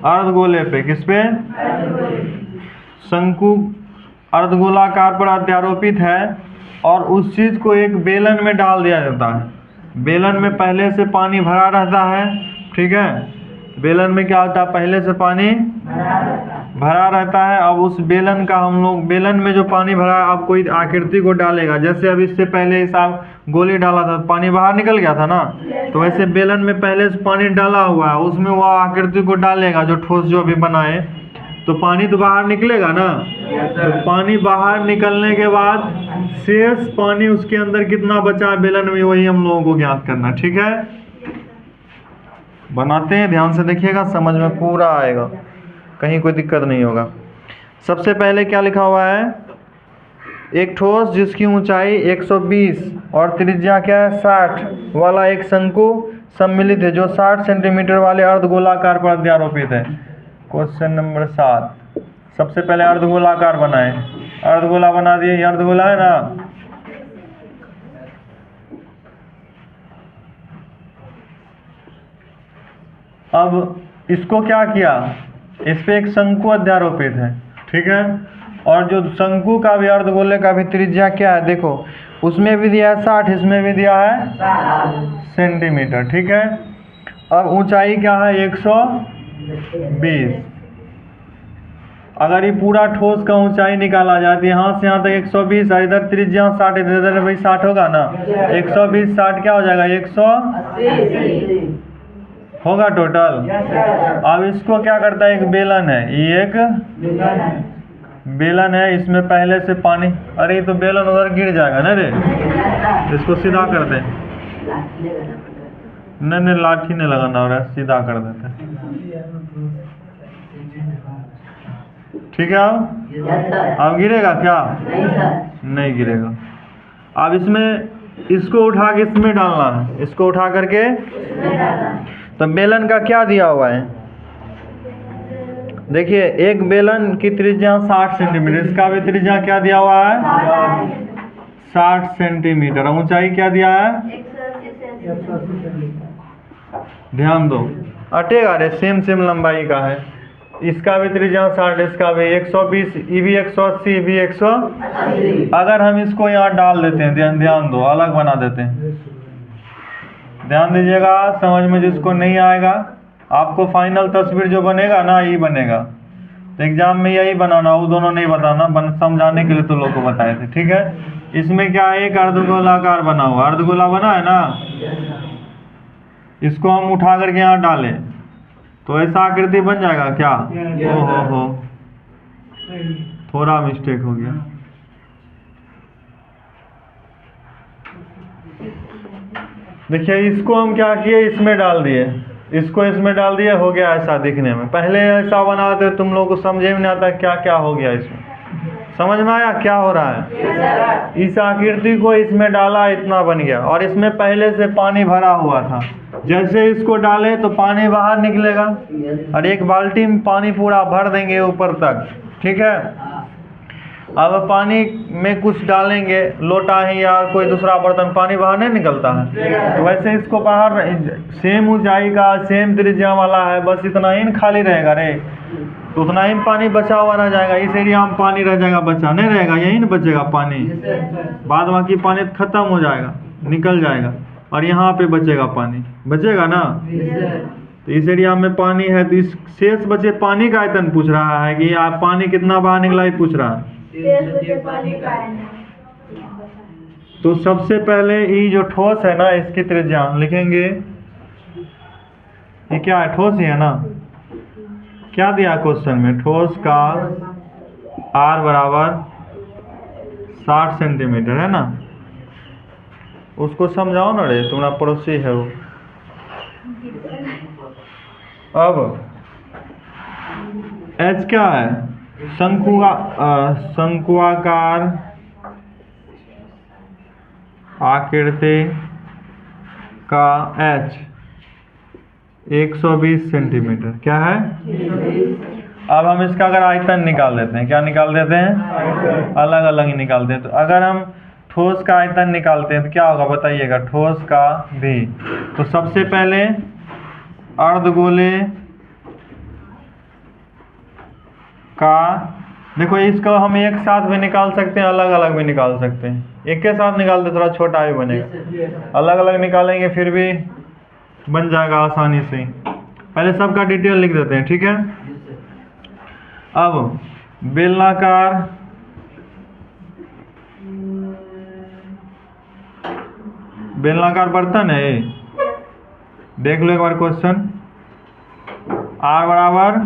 अर्धगोले पे। किस पे? शंकु अर्धगोलाकार पर अध्यारोपित है और उस चीज को एक बेलन में डाल दिया जाता है। बेलन में पहले से पानी भरा रहता है, ठीक है। बेलन में क्या होता है, पहले से पानी भरा रहता है। अब उस बेलन का हम लोग, बेलन में जो पानी भरा है, अब कोई आकृति को डालेगा। जैसे अब इससे पहले साहब गोली डाला था, पानी बाहर निकल गया था ना, तो वैसे बेलन में पहले से पानी डाला हुआ है, उसमें वह आकृति को डालेगा जो ठोस जो भी बनाए, तो पानी तो बाहर निकलेगा ना। तो पानी बाहर निकलने के बाद शेष पानी उसके अंदर कितना बचा है बेलन में, वही हम लोगों को ज्ञात करना, ठीक है। बनाते हैं, ध्यान से देखिएगा, समझ में पूरा आएगा, कहीं कोई दिक्कत नहीं होगा। सबसे पहले क्या लिखा हुआ है, एक ठोस जिसकी ऊंचाई 120 और त्रिज्या क्या है 60 वाला एक शंकु सम्मिलित है जो 60 सेंटीमीटर वाले अर्धगोलाकार पर अध्यारोपित है। क्वेश्चन नंबर 7, सबसे पहले अर्धगोलाकार बनाए। अर्धगोला बना दिए, ये अर्धगोला है ना। अब इसको क्या किया, इस पे एक शंकु अध्यारोपित है, ठीक है। और जो शंकु का भी, अर्धगोले का भी त्रिज्या क्या है, देखो उसमें भी दिया है 60, इसमें भी दिया है सेंटीमीटर, ठीक है। अब ऊंचाई क्या है 120। अगर ये पूरा ठोस का ऊंचाई निकाला जाए तो यहाँ से यहाँ तक 120 और इधर त्रिज्या 60, इधर भाई 60 होगा ना। 120 60 क्या हो जाएगा, 180 होगा टोटल। अब इसको क्या करता है, एक बेलन है, ये एक बेलन है, इसमें पहले से पानी, अरे ये तो बेलन उधर गिर जाएगा ना रे, इसको सीधा कर दे। नहीं लाठी नहीं लगाना हो रहा है, सीधा कर देते हैं, ठीक है। अब गिरेगा क्या, नहीं गिरेगा। अब इसमें इसको उठा के इसमें डालना है, इसको उठा करके, तो बेलन का क्या दिया हुआ है, देखिए एक बेलन की त्रिज्या 60 सेंटीमीटर, इसका भी त्रिज्या क्या दिया हुआ है 60 सेंटीमीटर। ऊंचाई क्या दिया है, ध्यान दो, अटेगा रे, सेम लंबाई का है। इसका भी त्रिज्या 60, इसका भी 120, ये भी 180, ये भी 180। अगर हम इसको यहाँ डाल देते हैं, ध्यान दो, अलग बना देते हैं, ध्यान दीजिएगा, समझ में जिसको नहीं आएगा, आपको फाइनल तस्वीर जो बनेगा ना, यही बनेगा। तो एग्जाम में यही बनाना, वो दोनों नहीं बताना, समझाने के लिए तो लोग को बताए थे, ठीक है। इसमें क्या है, एक अर्धगोलाकार बना हुआ, अर्धगोला बना है ना, इसको हम उठा करके यहाँ डालें तो ऐसा आकृति बन जाएगा क्या, हो थोड़ा मिस्टेक हो गया। देखिए इसको हम क्या किए, इसमें डाल दिए, इसको इसमें डाल दिए, हो गया ऐसा दिखने में। पहले ऐसा बनाते तुम लोग को समझे में नहीं आता क्या क्या हो गया इसमें, समझ में आया क्या हो रहा है। इस आकृति को इसमें डाला, इतना बन गया, और इसमें पहले से पानी भरा हुआ था। जैसे इसको डाले तो पानी बाहर निकलेगा, और एक बाल्टी में पानी पूरा भर देंगे ऊपर तक, ठीक है। अब पानी में कुछ डालेंगे, लोटा ही या कोई दूसरा बर्तन, पानी बाहर नहीं निकलता है, तो वैसे इसको बाहर सेम ऊंचाई का सेम त्रिज्या वाला है, बस इतना ही खाली रहेगा रे, तो उतना ही पानी बचा हुआ रह जाएगा। इस एरिया में पानी रह जाएगा, बचा नहीं रहेगा, यही ना बचेगा पानी, बाद बाकी पानी खत्म हो जाएगा, निकल जाएगा, और यहाँ पे बचेगा पानी, बचेगा ना। तो इस एरिया में पानी है, तो इस शेष बचे पानी का आयतन पूछ रहा है कि आप पानी कितना बाहर निकला ही पूछ रहा है। तो सबसे पहले ये जो ठोस है ना, इसकी त्रिज्या लिखेंगे, ये क्या है, ठोस ही है ना। क्या दिया क्वेश्चन में, ठोस का R बराबर 60 सेंटीमीटर है ना, उसको समझाओ ना रे, तुम्हारा पड़ोसी है वो। अब H क्या है, शंकुआकार आकृति का H 120 सेंटीमीटर क्या है। अब हम इसका अगर आयतन निकाल देते हैं, क्या निकाल देते हैं, अलग अलग ही निकालते हैं। तो अगर हम ठोस का आयतन निकालते हैं तो क्या होगा बताइएगा, ठोस का भी। तो सबसे पहले अर्धगोले का, देखो इसको हम एक साथ भी निकाल सकते हैं, अलग अलग भी निकाल सकते हैं। एक के साथ निकालते थोड़ा छोटा भी बनेगा, अलग अलग निकालेंगे फिर भी बन जाएगा आसानी से। पहले सबका डिटेल लिख देते हैं, ठीक है। अब बेलनाकार बर्तन है ये, देख लो एक बार क्वेश्चन। R बराबर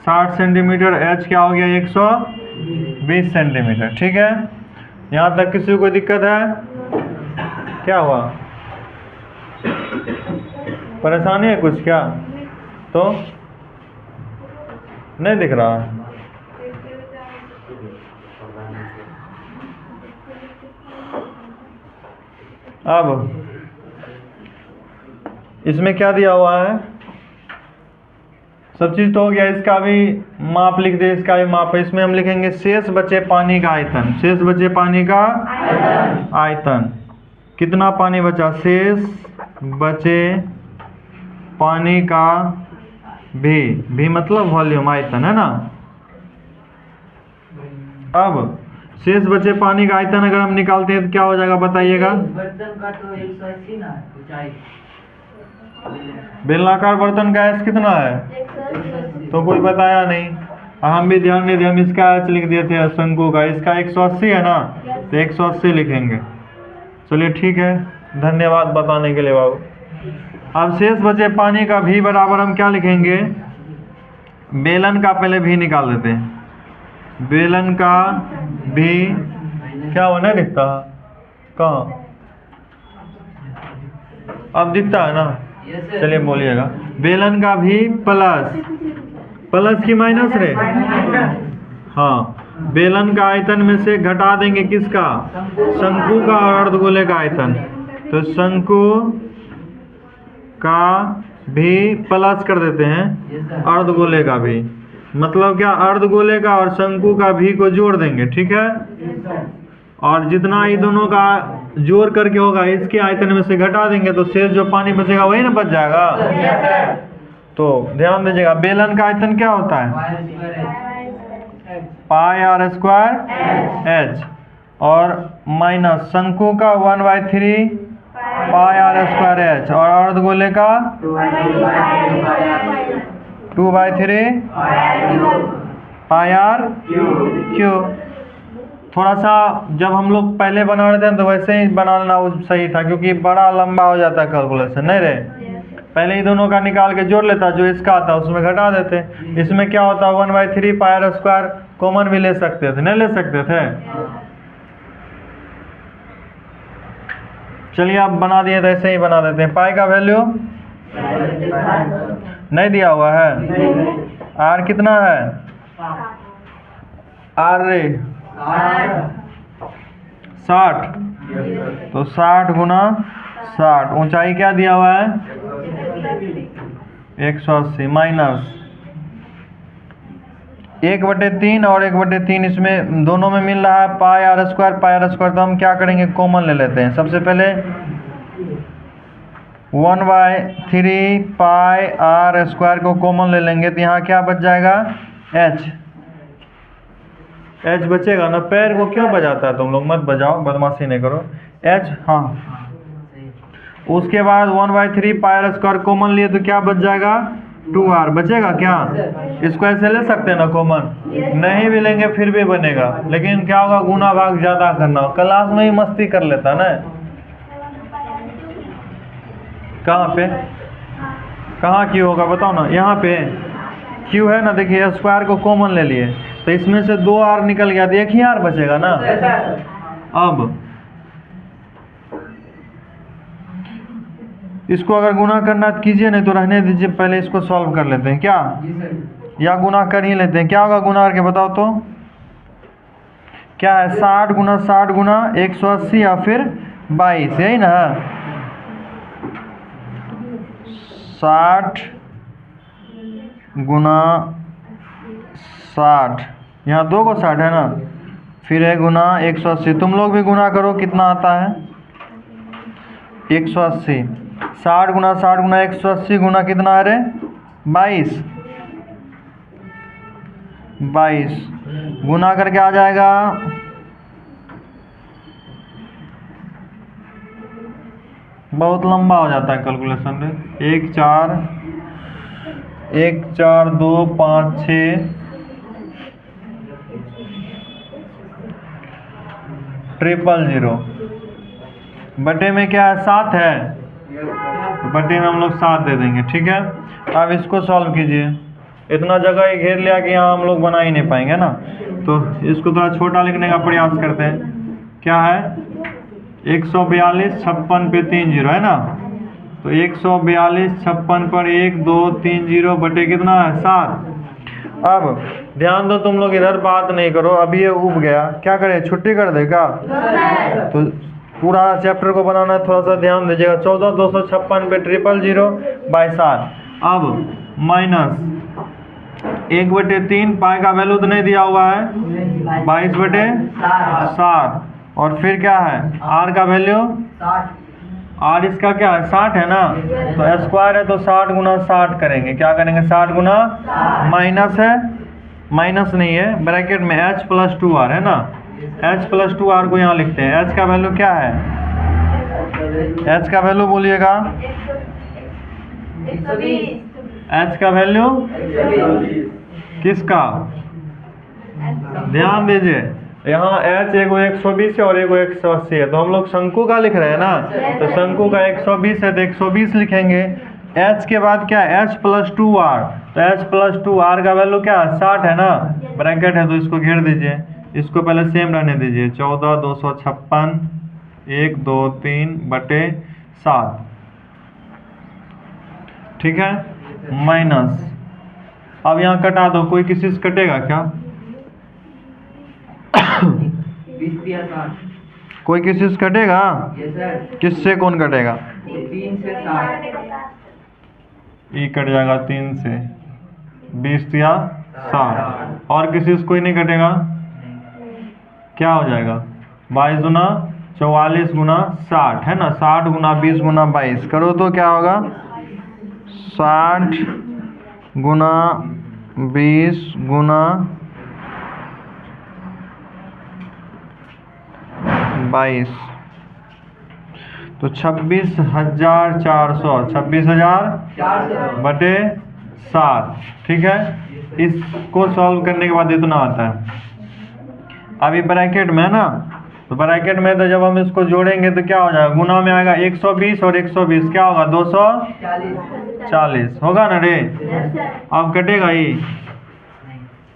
60 सेंटीमीटर, H क्या हो गया 120 सेंटीमीटर, ठीक है। यहाँ तक किसी को दिक्कत है? क्या हुआ, परेशानी है कुछ क्या? तो नहीं दिख रहा है। अब इसमें क्या दिया हुआ है, सब चीज़ तो हो गया। इसका भी माप लिख दे, इसका भी माप है। इसमें हम लिखेंगे शेष बचे पानी का आयतन, शेष बचे पानी का आयतन। कितना पानी बचा, शेष बचे पानी का भी मतलब वॉल्यूम, आयतन है ना। अब शेष बचे पानी का आयतन अगर हम निकालते हैं तो क्या हो जाएगा बताइएगा। बर्तन का तो 180 ना ऊंचाई, बेलनाकार बर्तन का एच कितना है, तो कोई बताया नहीं। हम भी ध्यान नहीं दिए, हम इसका एच लिख दिए थे शंकु का। इसका 180 है ना, तो 180 लिखेंगे। चलिए ठीक है, धन्यवाद बताने के लिए बाबू। अब शेष बचे पानी का भी बराबर हम क्या लिखेंगे, बेलन का पहले भी निकाल देते हैं। बेलन का भी क्या हुआ, नहीं दिखता कहाँ, अब दिखता है ना। चलिए बोलिएगा, बेलन का भी प्लस की माइनस रे, हाँ। बेलन का आयतन में से घटा देंगे किसका, शंकु का और अर्धगोले का आयतन। तो शंकु का भी प्लस कर देते हैं अर्धगोले का भी, मतलब क्या, अर्धगोले का और शंकु का भी को जोड़ देंगे, ठीक है। और जितना ये दोनों का जोड़ करके होगा इसके आयतन में से घटा देंगे, तो शेष जो पानी बचेगा वही ना बच जाएगा। तो ध्यान दीजिएगा, बेलन का आयतन क्या होता है, पाई आर स्क्वायर एच, और माइनस शंकु का 1/3 पाई आर स्क्वायर एच, और अर्धगोले का 2/3 पाई आर क्यूब। थोड़ा सा जब हम लोग पहले बना रहे थे तो वैसे ही बनाना सही था, क्योंकि बड़ा लंबा हो जाता है कैलकुलेशन, नहीं रे। पहले ही दोनों का निकाल के जोड़ लेता, जो इसका आता उसमें घटा देते। इसमें क्या होता, 1/3 पाई आर स्क्वायर कॉमन भी ले सकते थे, नहीं ले सकते थे। चलिए आप बना दिए तो ऐसे ही बना देते हैं। पाई का वैल्यू नहीं दिया हुआ है, आर कितना है, आर रे 60, तो 60 गुना 60, ऊंचाई क्या दिया हुआ है 180, माइनस 1/3 और 1/3, इसमें दोनों में मिल रहा है पाई आर स्क्वायर। तो हम क्या करेंगे, कॉमन ले लेते हैं। सबसे पहले 1/3 पाई आर स्क्वायर को कॉमन ले लेंगे, तो यहाँ क्या बच जाएगा, एच बचेगा ना। पैर को क्यों बजाता है तुम लोग, मत बजाओ, बदमाशी नहीं करो। एच, हाँ। उसके बाद 1/3 पाई आर स्क्वायर कॉमन लिए तो क्या बच जाएगा, 2r बचेगा क्या। इसको ऐसे ले सकते हैं ना कॉमन, नहीं भी लेंगे फिर भी बनेगा, लेकिन क्या होगा, गुना भाग ज्यादा करना। क्लास में ही मस्ती कर लेता ना। कहाँ पे, कहाँ क्यू होगा बताओ ना, यहाँ पे क्यू है ना, देखिए स्क्वायर को कॉमन ले लिए तो इसमें से 2r निकल गया, तो एक ही r बचेगा ना। अब इसको अगर गुना करना तो कीजिए, नहीं तो रहने दीजिए, पहले इसको सॉल्व कर लेते हैं क्या, या गुना कर ही लेते हैं। क्या होगा गुना करके बताओ तो, क्या है, 60 गुना 60 गुना 180 या फिर 22, यही ना। 60 गुना 60, यहाँ 2 को 60 है ना, फिर है गुना 180। तुम लोग भी गुना करो कितना आता है 180। 60 गुना 60 गुना 180 गुना कितना है रे 22 गुना करके आ जाएगा बहुत लंबा हो जाता है कैलकुलेशन रे। 1 4 2 5 6 000 बटे में क्या है 7 है, बटे में हम लोग 7 दे देंगे। ठीक है, अब इसको सॉल्व कीजिए। इतना जगह ही घेर लिया कि यहाँ हम लोग बना ही नहीं पाएंगे ना, तो इसको थोड़ा छोटा लिखने का प्रयास करते हैं। क्या है 142 56 पे 3 0 है ना, तो 142 56 पर 1 2 3 0 बटे कितना है 7। अब ध्यान दो, तुम लोग इधर बात नहीं करो। अभी ये उब गया, क्या करें छुट्टी कर दे क्या? तो पूरा चैप्टर को बनाना है, थोड़ा सा ध्यान दीजिएगा। 14 256 पे 000 बाई 7। अब माइनस 1/3 पाई का वैल्यू तो नहीं दिया हुआ है 22/7 और फिर क्या है आर का वैल्यू 60 आर इसका क्या है 60 है ना, तो स्क्वायर है तो 60 गुना 60 करेंगे। क्या करेंगे 60 गुना माइनस है, माइनस नहीं है ब्रैकेट में h + 2r है ना, h + 2r को यहाँ लिखते हैं। h का वैल्यू क्या है, h का वैल्यू बोलिएगा, h का वैल्यू किसका, ध्यान दीजिए यहाँ h एगो 120 है और एगो 180 है, तो हम लोग शंकु का लिख रहे हैं ना, तो शंकु का 120 है तो 120 लिखेंगे। h के बाद क्या है h + 2r, तो h + 2r का वैल्यू क्या है 60 है ना, ब्रैकेट है तो इसको घेर दीजिए। इसको पहले सेम रहने दीजिए, 14 256 1 2 3 बटे 7। ठीक है, माइनस, अब यहाँ कटा दो, कोई किसी से कटेगा क्या? 20 दिया 60 कोई किसी से कटेगा? ये सर किससे कौन कटेगा? 3 से 60 ये कट जाएगा 3 से, 20 या 60, और किसी से कोई नहीं कटेगा। क्या हो जाएगा 22 गुना 44 गुना 60 है ना, 60 गुना 20 गुना 22 करो तो क्या होगा 60 गुना 20 गुना 22 तो 26,400 26,000 बटे 7। ठीक है, इसको सॉल्व करने के बाद इतना आता है। अभी ब्रैकेट में है ना, तो ब्रैकेट में तो जब हम इसको जोड़ेंगे तो क्या हो जाएगा, गुना में आएगा 120 और 120 क्या होगा 240 होगा ना रे। अब कटेगा ये,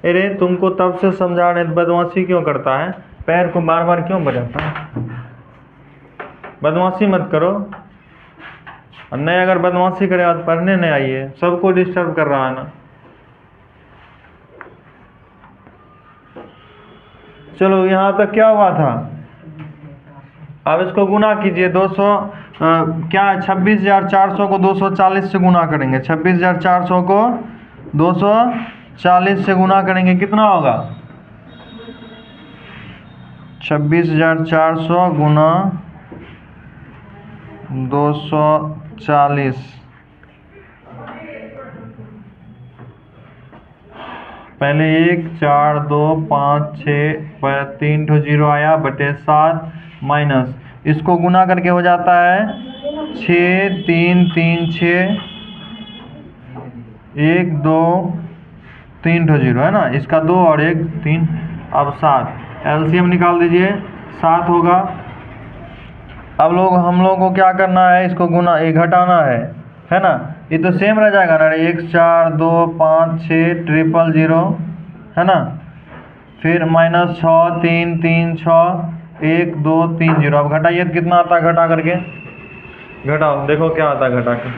अरे तुमको तब से समझा रहे बदमाशी क्यों करता है, पैर को बार बार क्यों बजाता है, बदमाशी मत करो। और नहीं अगर बदमाशी करेगा तो पढ़ने नहीं आइए, सबको डिस्टर्ब कर रहा है ना। चलो यहाँ तक क्या हुआ था, अब इसको गुना कीजिए 200 क्या 26,400 को 240 से गुना करेंगे, 26,400 को 240 से गुना करेंगे कितना होगा 26,400 गुना 240, पहले 1 4 2 5 6 पर 3 ठो 0 आया बटे 7 माइनस, इसको गुना करके हो जाता है 6 3 3 6 1 2 3 ठो 0 है ना, इसका 2 और 1 3, अब 7 एलसीएम निकाल दीजिए 7 होगा। अब हम लोग को क्या करना है, इसको गुना ये घटाना है ना, ये तो सेम रह जाएगा ना 1 4 2 5 6 000 है ना, फिर माइनस 6 3 3 6 1 2 3 0। अब घटाइए तो कितना आता है, घटा करके घटाओ देखो क्या आता है घटा के,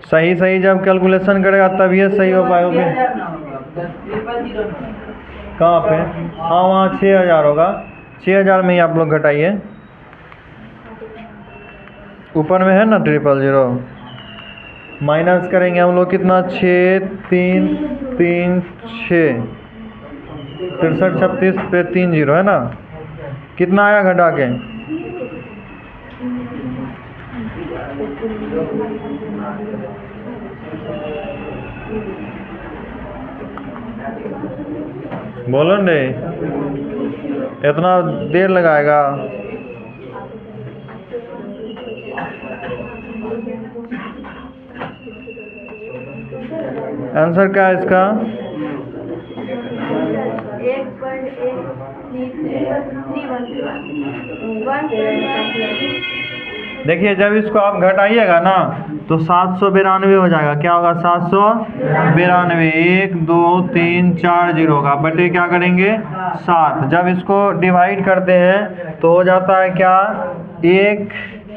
सही सही जब कैलकुलेशन करेगा तब ये सही हो पाएगा। कहाँ पे, हाँ वहाँ 6,000 होगा, 6000 में ही आप लोग घटाइए। ऊपर में है ना 000, माइनस करेंगे हम लोग कितना, 6 3 3 6 63 36 पे 3 0 है ना, कितना आया घटा के, बोलो ने, इतना देर लगाएगा। आंसर क्या है इसका, 1.8 देखिए जब इसको आप घटाइएगा ना तो 792 हो जाएगा। क्या होगा, 792, 1 2 3 4 0 होगा, बटे क्या करेंगे 7। जब इसको डिवाइड करते हैं तो हो जाता है क्या, 1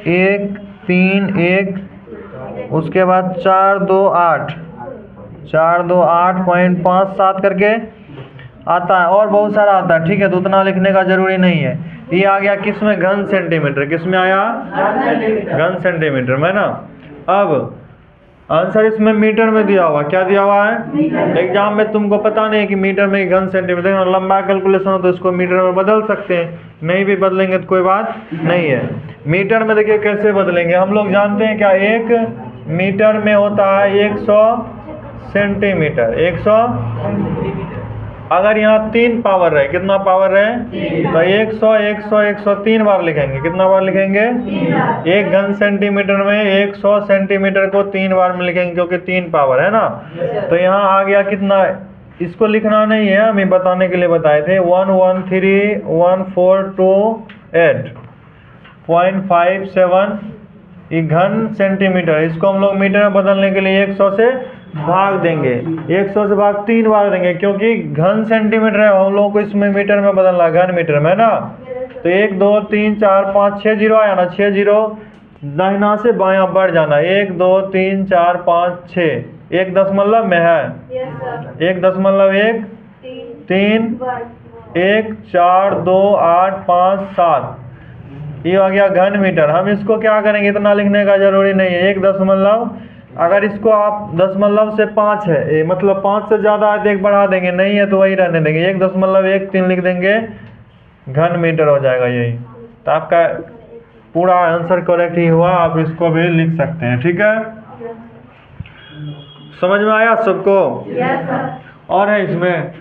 1 3 1, उसके बाद 4 2 8 8.57 करके आता है, और बहुत सारा आता है, ठीक है, तो उतना लिखने का जरूरी नहीं है। ये आ गया किस में, घन सेंटीमीटर, किस में आया, घन सेंटीमीटर में ना। अब आंसर इसमें मीटर में दिया हुआ, क्या दिया हुआ है, एग्जाम में तुमको पता नहीं है कि मीटर में घन सेंटीमीटर, लंबा कैलकुलेशन हो तो इसको मीटर में बदल सकते हैं, नहीं भी बदलेंगे तो कोई बात नहीं है। मीटर में देखिए कैसे बदलेंगे, हम लोग जानते हैं क्या, 1 मीटर में होता है 100 सेंटीमीटर, 100, अगर यहाँ 3 पावर है, कितना पावर है, तो 100 100 103 बार लिखेंगे, कितना बार लिखेंगे, 1 घन सेंटीमीटर में 100 सेंटीमीटर को 3 बार में लिखेंगे, क्योंकि 3 पावर है ना। तो यहाँ आ गया कितना, इसको लिखना नहीं है, हमें बताने के लिए बताए थे, 1131428.57 ये घन सेंटीमीटर। इसको हम लोग मीटर में बदलने के लिए 100 से भाग देंगे, 100 से भाग 3 बार देंगे, क्योंकि घन सेंटीमीटर है, हम लोग को इसमें मीटर में बदलना, घन मीटर में ना। तो 1 2 3 4 5 6 0 आया ना, 6 0 दाहिना से बायां बढ़ जाना, 1 2 3 4 5 6, 1 दशमलव में है, 1 दशमलव 1 3 1 4 2 8 5 7, ये आ गया घन मीटर। हम इसको क्या करेंगे, इतना लिखने का जरूरी नहीं है, 1 दशमलव, अगर इसको आप दशमलव से 5 है, मतलब 5 से ज़्यादा है तो 1 बढ़ा देंगे, नहीं है तो वही रहने देंगे, 1.13 लिख देंगे, घन मीटर हो जाएगा यही। तो आपका पूरा आंसर करेक्ट ही हुआ, आप इसको भी लिख सकते हैं, ठीक है। समझ में आया सबको, और है इसमें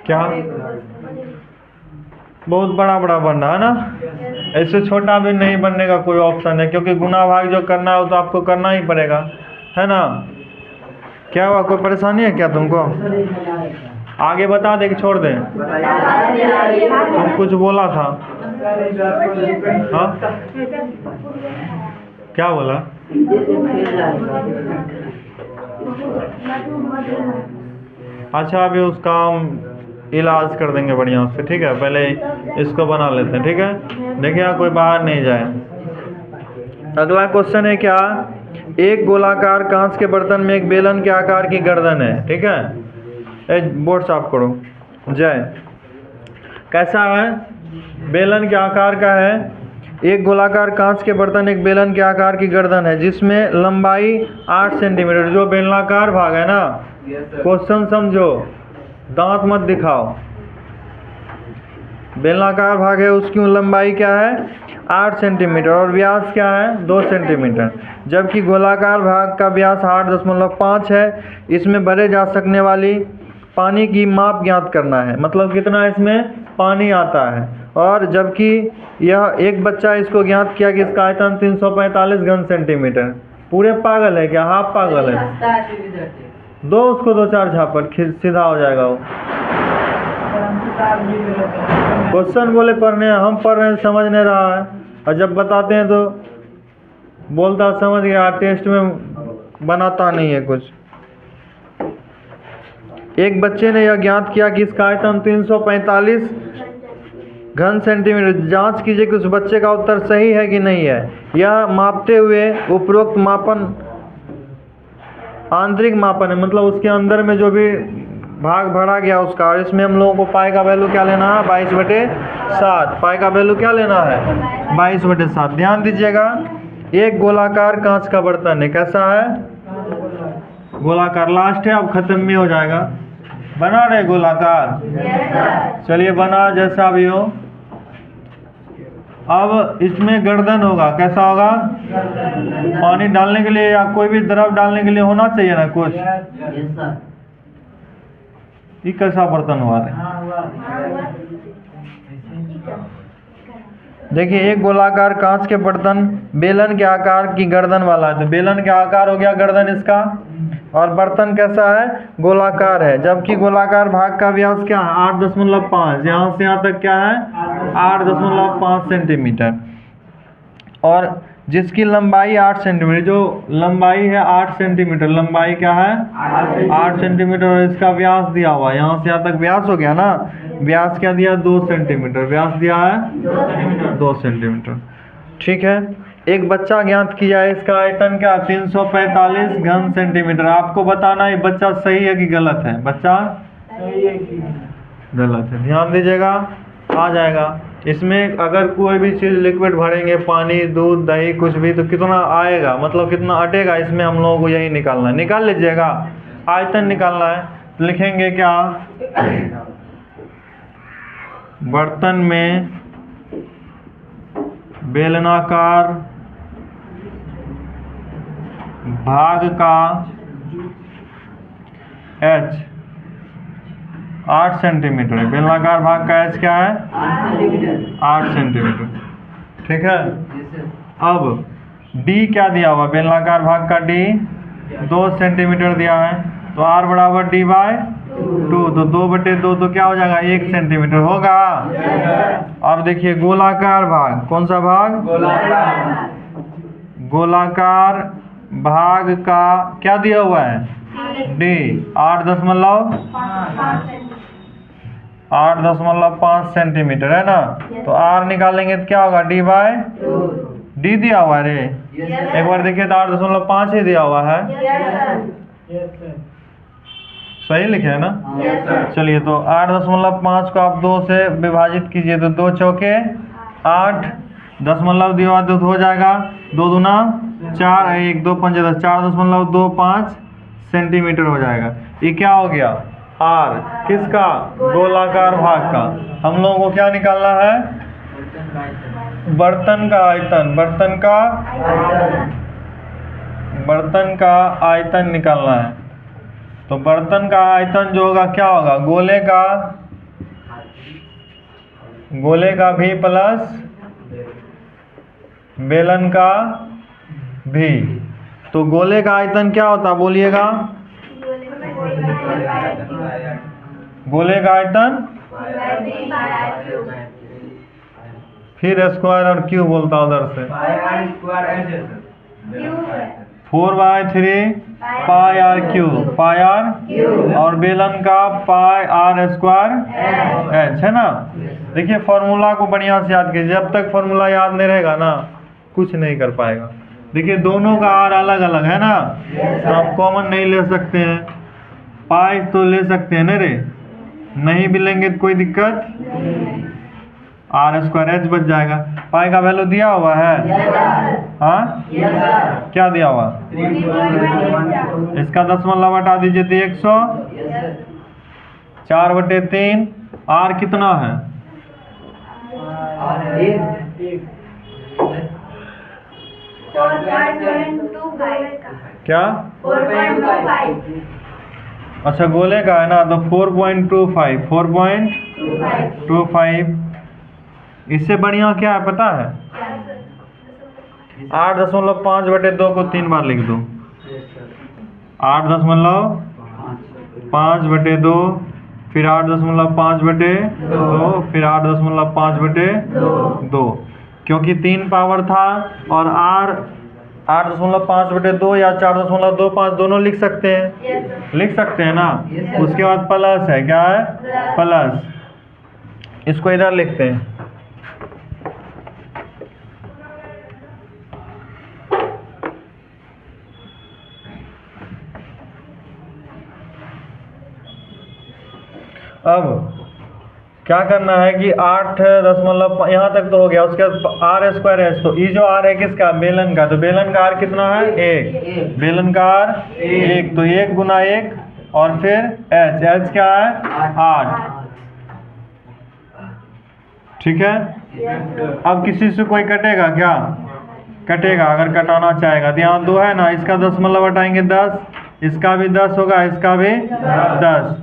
क्या, बहुत बड़ा बड़ा बनना है ना, ऐसे छोटा भी नहीं बनने का कोई ऑप्शन है, क्योंकि गुना भाग जो करना हो तो आपको करना ही पड़ेगा, है ना। क्या हुआ, कोई परेशानी है क्या तुमको, आगे बता दे कि छोड़ दें, तुम कुछ बोला था, हाँ क्या बोला, अच्छा अभी उसका हम इलाज कर देंगे बढ़िया से, ठीक है, पहले इसको बना लेते हैं, ठीक है। देखिए कोई बाहर नहीं जाए। अगला क्वेश्चन है क्या, एक गोलाकार कांच के बर्तन में एक बेलन के आकार की गर्दन है, ठीक है, बोर्ड साफ करो, जय, कैसा है, बेलन के आकार का है, एक गोलाकार कांच के बर्तन एक बेलन के आकार की गर्दन है, जिसमें लंबाई 8 सेंटीमीटर, जो बेलनाकार भाग है ना, क्वेश्चन समझो, दांत मत दिखाओ, बेलनाकार भाग है, उसकी लंबाई क्या है 8 सेंटीमीटर और व्यास क्या है 2 सेंटीमीटर, जबकि गोलाकार भाग का व्यास 8.5 है। इसमें भरे जा सकने वाली पानी की माप ज्ञात करना है, मतलब कितना इसमें पानी आता है, और जबकि यह एक बच्चा इसको ज्ञात किया कि इसका आयतन 345 घन सेंटीमीटर। पूरे पागल है क्या, हाफ पागल है, दो उसको 2-4 झापड़ सीधा हो जाएगा वो। क्वेश्चन बोले पढ़ने, हम पढ़ रहे हैं समझ नहीं रहा है, और जब बताते हैं तो बोलता समझ गया, टेस्ट में बनाता नहीं है कुछ। एक बच्चे ने यह ज्ञात किया कि इसका आयतन 345 घन सेंटीमीटर। जांच कीजिए कि उस बच्चे का उत्तर सही है कि नहीं है। यह मापते हुए उपरोक्त मापन आंतरिक मापन है, मतलब उसके अंदर में जो भी भाग भरा गया उसका, और इसमें हम लोगों को पाई का वैल्यू क्या लेना है, 22/7। पाई का वैल्यू क्या लेना है, 22/7। ध्यान दीजिएगा, एक गोलाकार कांच का बर्तन है, कैसा है, गोलाकार। लास्ट है, अब खत्म भी हो जाएगा। बना रहे गोलाकार, चलिए बना, जैसा भी हो। अब इसमें गर्दन होगा, कैसा होगा, पानी डालने के लिए या कोई भी द्रव डालने के लिए होना चाहिए ना कुछ। ये कैसा बर्तन हुआ रे? देखिए, एक गोलाकार कांच के बर्तन बेलन के आकार की गर्दन वाला है, तो बेलन के आकार हो गया गर्दन इसका, और बर्तन कैसा है, गोलाकार है। जबकि गोलाकार भाग का व्यास क्या है, 8.5, यहाँ से यहाँ तक क्या है, 8.5 सेंटीमीटर, और जिसकी लंबाई 8 सेंटीमीटर, जो लंबाई है 8 सेंटीमीटर, लंबाई क्या है 8 सेंटीमीटर, और इसका व्यास दिया हुआ, यहाँ से यहाँ तक व्यास हो गया ना, व्यास क्या दिया, 2 सेंटीमीटर, व्यास दिया है 2 सेंटीमीटर। ठीक है, एक बच्चा ज्ञात किया है, इसका आयतन क्या, 345 घन सेंटीमीटर। आपको बताना है बच्चा सही है कि गलत है, बच्चा गलत है, ध्यान दीजिएगा, आ जाएगा। इसमें अगर कोई भी चीज़ लिक्विड भरेंगे, पानी, दूध, दही, कुछ भी, तो कितना आएगा, मतलब कितना अटेगा, इसमें हम लोगों को यही निकालना है। निकाल लीजिएगा, आयतन निकालना है, तो लिखेंगे क्या, बर्तन में बेलनाकार भाग का H 8 सेंटीमीटर है, बेलनाकार भाग का H क्या है, 8 सेंटीमीटर। ठीक है, अब D क्या दिया हुआ, बेलनाकार भाग का D 2 सेंटीमीटर दिया है, तो R बराबर D/2, तो 2/2 तो क्या हो जाएगा, 1 सेंटीमीटर होगा। अब देखिए गोलाकार भाग, कौन सा भाग, गोलाकार भाग का क्या दिया हुआ है, D 8.5 सेंटीमीटर है ना, तो R निकालेंगे तो क्या होगा, D दिया हुआ है रे, एक बार देखिए तो 8.5 ही दिया हुआ है, सही लिखे है ना। चलिए, तो 8.5 को आप 2 से विभाजित कीजिए, तो 2 चौके 8, दशमलव दिया हुआ तो हो जाएगा 2 दूना 4, 1 2 5 10, 4.25 सेंटीमीटर हो जाएगा। ये क्या हो गया, R किसका, गोलाकार भाग का। हम लोगों को क्या निकालना है, बर्तन का आयतन, बर्तन का आयतन निकालना है। तो बर्तन का आयतन जो होगा क्या होगा, गोले का भी प्लस बेलन का भी। तो गोले का आयतन क्या होता, बोलिएगा, गोले का आयतन, फिर स्क्वायर और क्यूब बोलता उधर से, 4/3 पाई आर क्यूब, पाई आर, और बेलन का पाई आर स्क्वायर एच, है ना। देखिए फॉर्मूला को बढ़िया से याद कीजिए, जब तक फॉर्मूला याद नहीं रहेगा ना कुछ नहीं कर पाएगा। देखिए दोनों का आर अलग अलग है ना, तो आप कॉमन नहीं ले सकते हैं, पाई तो ले सकते हैं ना रे, नहीं भी लेंगे तो कोई दिक्कत, आर स्क्वायर एच बच जाएगा। पाई का वैल्यू दिया हुआ है, हाँ क्या दिया हुआ, इसका दशमलव हटा दीजिए तो 100, 4/3, आर कितना है, 4.25 क्या, 4.25 अच्छा गोले का है ना, तो 4.25, इससे बढ़िया क्या है पता है, 8.5/2 को 3 बार लिख दो, 8.5/2, फिर 8.5/2, फिर 8.5/2, क्योंकि 3 पावर था, और R 8.5/2 या 4.25 दोनों लिख सकते हैं, लिख सकते हैं ना। उसके बाद प्लस है, क्या है, प्लस, इसको इधर लिखते हैं, अब क्या करना है कि 8 यहाँ तक तो हो गया, उसके बाद आर स्क्वायर एच, तो ई जो आर है किसका, बेलन का, तो बेलन का आर कितना है, 1, बेलन का आर 1, तो 1 गुना 1 और फिर एच, एच क्या है 8, ठीक है। अब किसी से कोई कटेगा क्या, कटेगा, अगर कटाना चाहेगा तो यहाँ 2 है ना, इसका दशमलव हटाएंगे 10, इसका भी 10 होगा, इसका भी 10,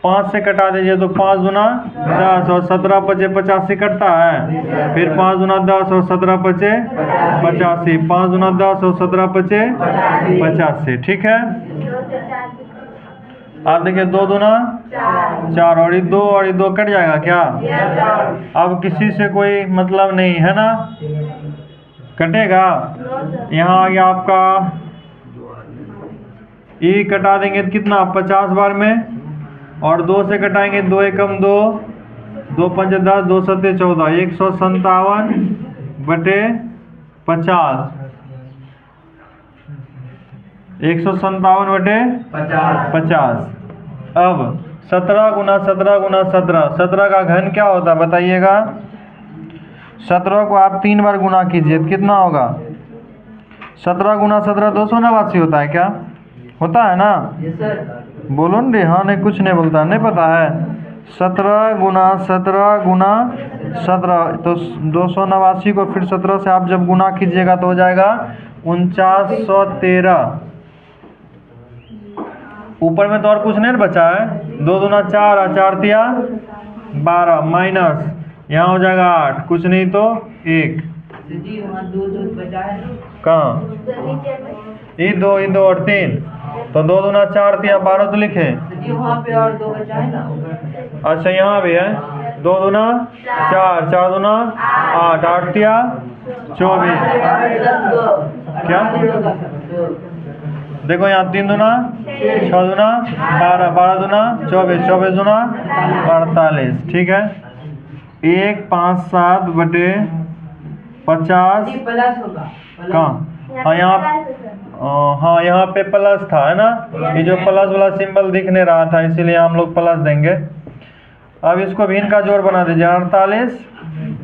5 से कटा दीजिए तो 5 गुना 10 और 17 पचे 85 कटता है, फिर 5 गुना 10 और 17 पचे 85, 5 गुना 10 और 17 पचे 85, ठीक है। आप देखिए 2 दूना 4 और ये 2 और ये 2 कट जाएगा क्या, अब किसी से कोई मतलब नहीं है ना, कटेगा। यहाँ आ गया आपका ई, कटा देंगे तो कितना 50 बार में, और 2 से कटाएंगे 2 एकम 2, 2 पंच 10, 2 सत्ते 14, 157 बटे 50, 157 बटे 50। अब 17 गुना 17 गुना 17, 17 का घन क्या होता है बताइएगा, 17 को आप 3 बार गुना कीजिए तो कितना होगा, 17 गुना 17 289 होता है क्या, होता है ना, बोलो न रे, हाँ नहीं कुछ नहीं बोलता, नहीं पता है, 17 गुना 17 गुना 17, तो 289 को फिर 17 से आप जब गुना कीजिएगा तो हो जाएगा 4913। ऊपर में तो और कुछ नहीं बचा है, 2 दूना 4 और 4 तिया 12 माइनस यहाँ हो जाएगा 8, कुछ नहीं तो 1, कहाँ ये 2 और 3, तो 2 दूना 4 तिया 12 तो लिखे, पे और 2 बचा है ना, अच्छा यहाँ भी है, 2 दूना 4, 4 दूना 8, 8 तिया 24, क्या देखो यहाँ 3 दूना 6 दूना 12, 12 दूना 24, 24 दूना 48, ठीक है। 157 बटे 50 कहाँ, हाँ यहाँ पे प्लस था है ना, ये जो प्लस वाला सिंबल दिख नहीं रहा था इसीलिए हम लोग प्लस देंगे। अब इसको भी इनका जोड़ बना दीजिए 48,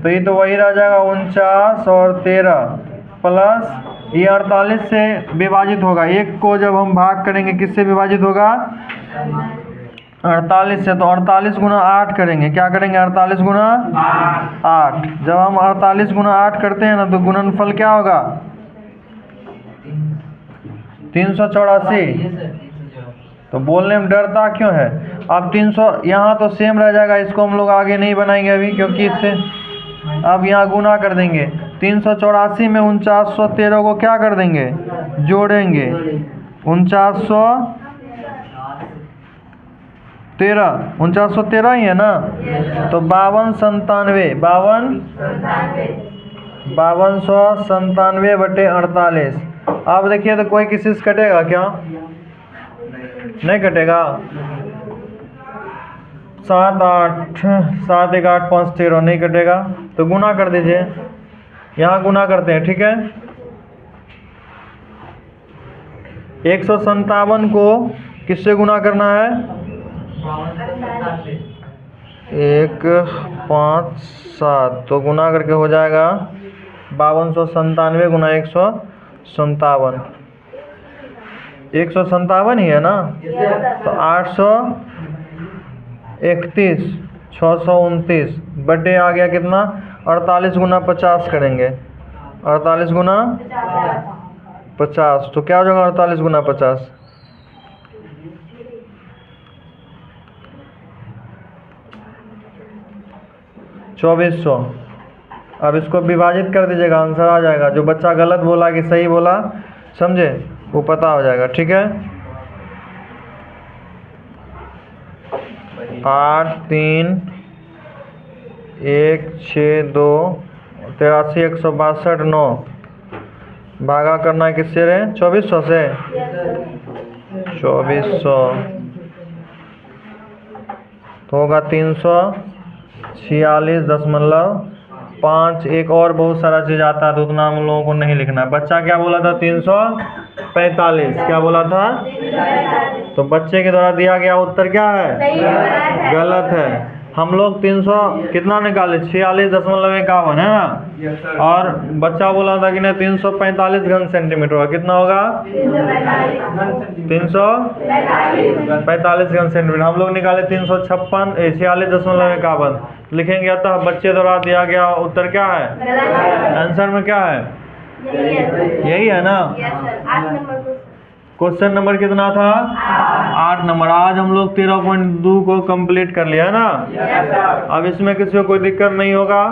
तो ये तो वही रह जाएगा 49 और 13 प्लस ये 48 से विभाजित होगा, 1 को जब हम भाग करेंगे किससे विभाजित होगा, 48 से, तो 48 गुना 8 करेंगे, क्या करेंगे 48 गुना 8, जब हम 48 गुना 8 करते हैं ना तो गुणनफल क्या होगा 384, तो बोलने में डरता क्यों है। अब 300 यहाँ तो सेम रह जाएगा, इसको हम लोग आगे नहीं बनाएंगे अभी क्योंकि इससे अब यहाँ गुना कर देंगे, 384 में 4913 को क्या कर देंगे जोड़ेंगे, 4913 ही है ना, तो 5297 बटे 48। अब देखिए तो कोई किसी से कटेगा क्या, नहीं कटेगा, 7 8 7 1 8 5 13 नहीं कटेगा, तो गुना कर दीजिए, यहाँ गुना करते हैं, ठीक है। 157 को किससे गुना करना है, 1 5 7, तो गुना करके हो जाएगा 5297 गुना 157, 157 ही है ना, तो 831 629 बटे आ गया कितना 48 गुना 50 करेंगे, 48 गुना 50, तो क्या हो जाएगा 48 गुना 50, 2400। अब इसको विभाजित कर दीजिएगा, आंसर आ जाएगा, जो बच्चा गलत बोला कि सही बोला समझे वो पता हो जाएगा, ठीक है। 8 3 1 6 2 83 162 9 भागा करना है किससे रे 2400 से, 2400 तो होगा 346.5। एक और बहुत सारा चीज़ आता है तो उतना हम लोगों को नहीं लिखना है। बच्चा क्या बोला था 345, क्या बोला था तो बच्चे के द्वारा दिया गया उत्तर क्या है? सही है। गलत है। हम लोग 300 कितना निकाले? 46.51 है ना। और बच्चा बोला था कि नहीं 345 घन सेंटीमीटर होगा। कितना होगा? 345 घन सेंटीमीटर। हम लोग निकाले 46.51। लिखेंगे अतः बच्चे द्वारा दिया गया उत्तर क्या है? आंसर में क्या है? यही है ना। क्वेश्चन नंबर कितना था? 8 नंबर। आज हम लोग 13.2 को कंप्लीट कर लिया है ना। अब इसमें किसी को कोई दिक्कत नहीं होगा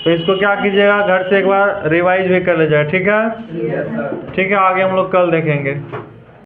तो इसको क्या कीजिएगा, घर से एक बार रिवाइज भी कर ले जाए। ठीक है, ठीक है। आगे हम लोग कल देखेंगे।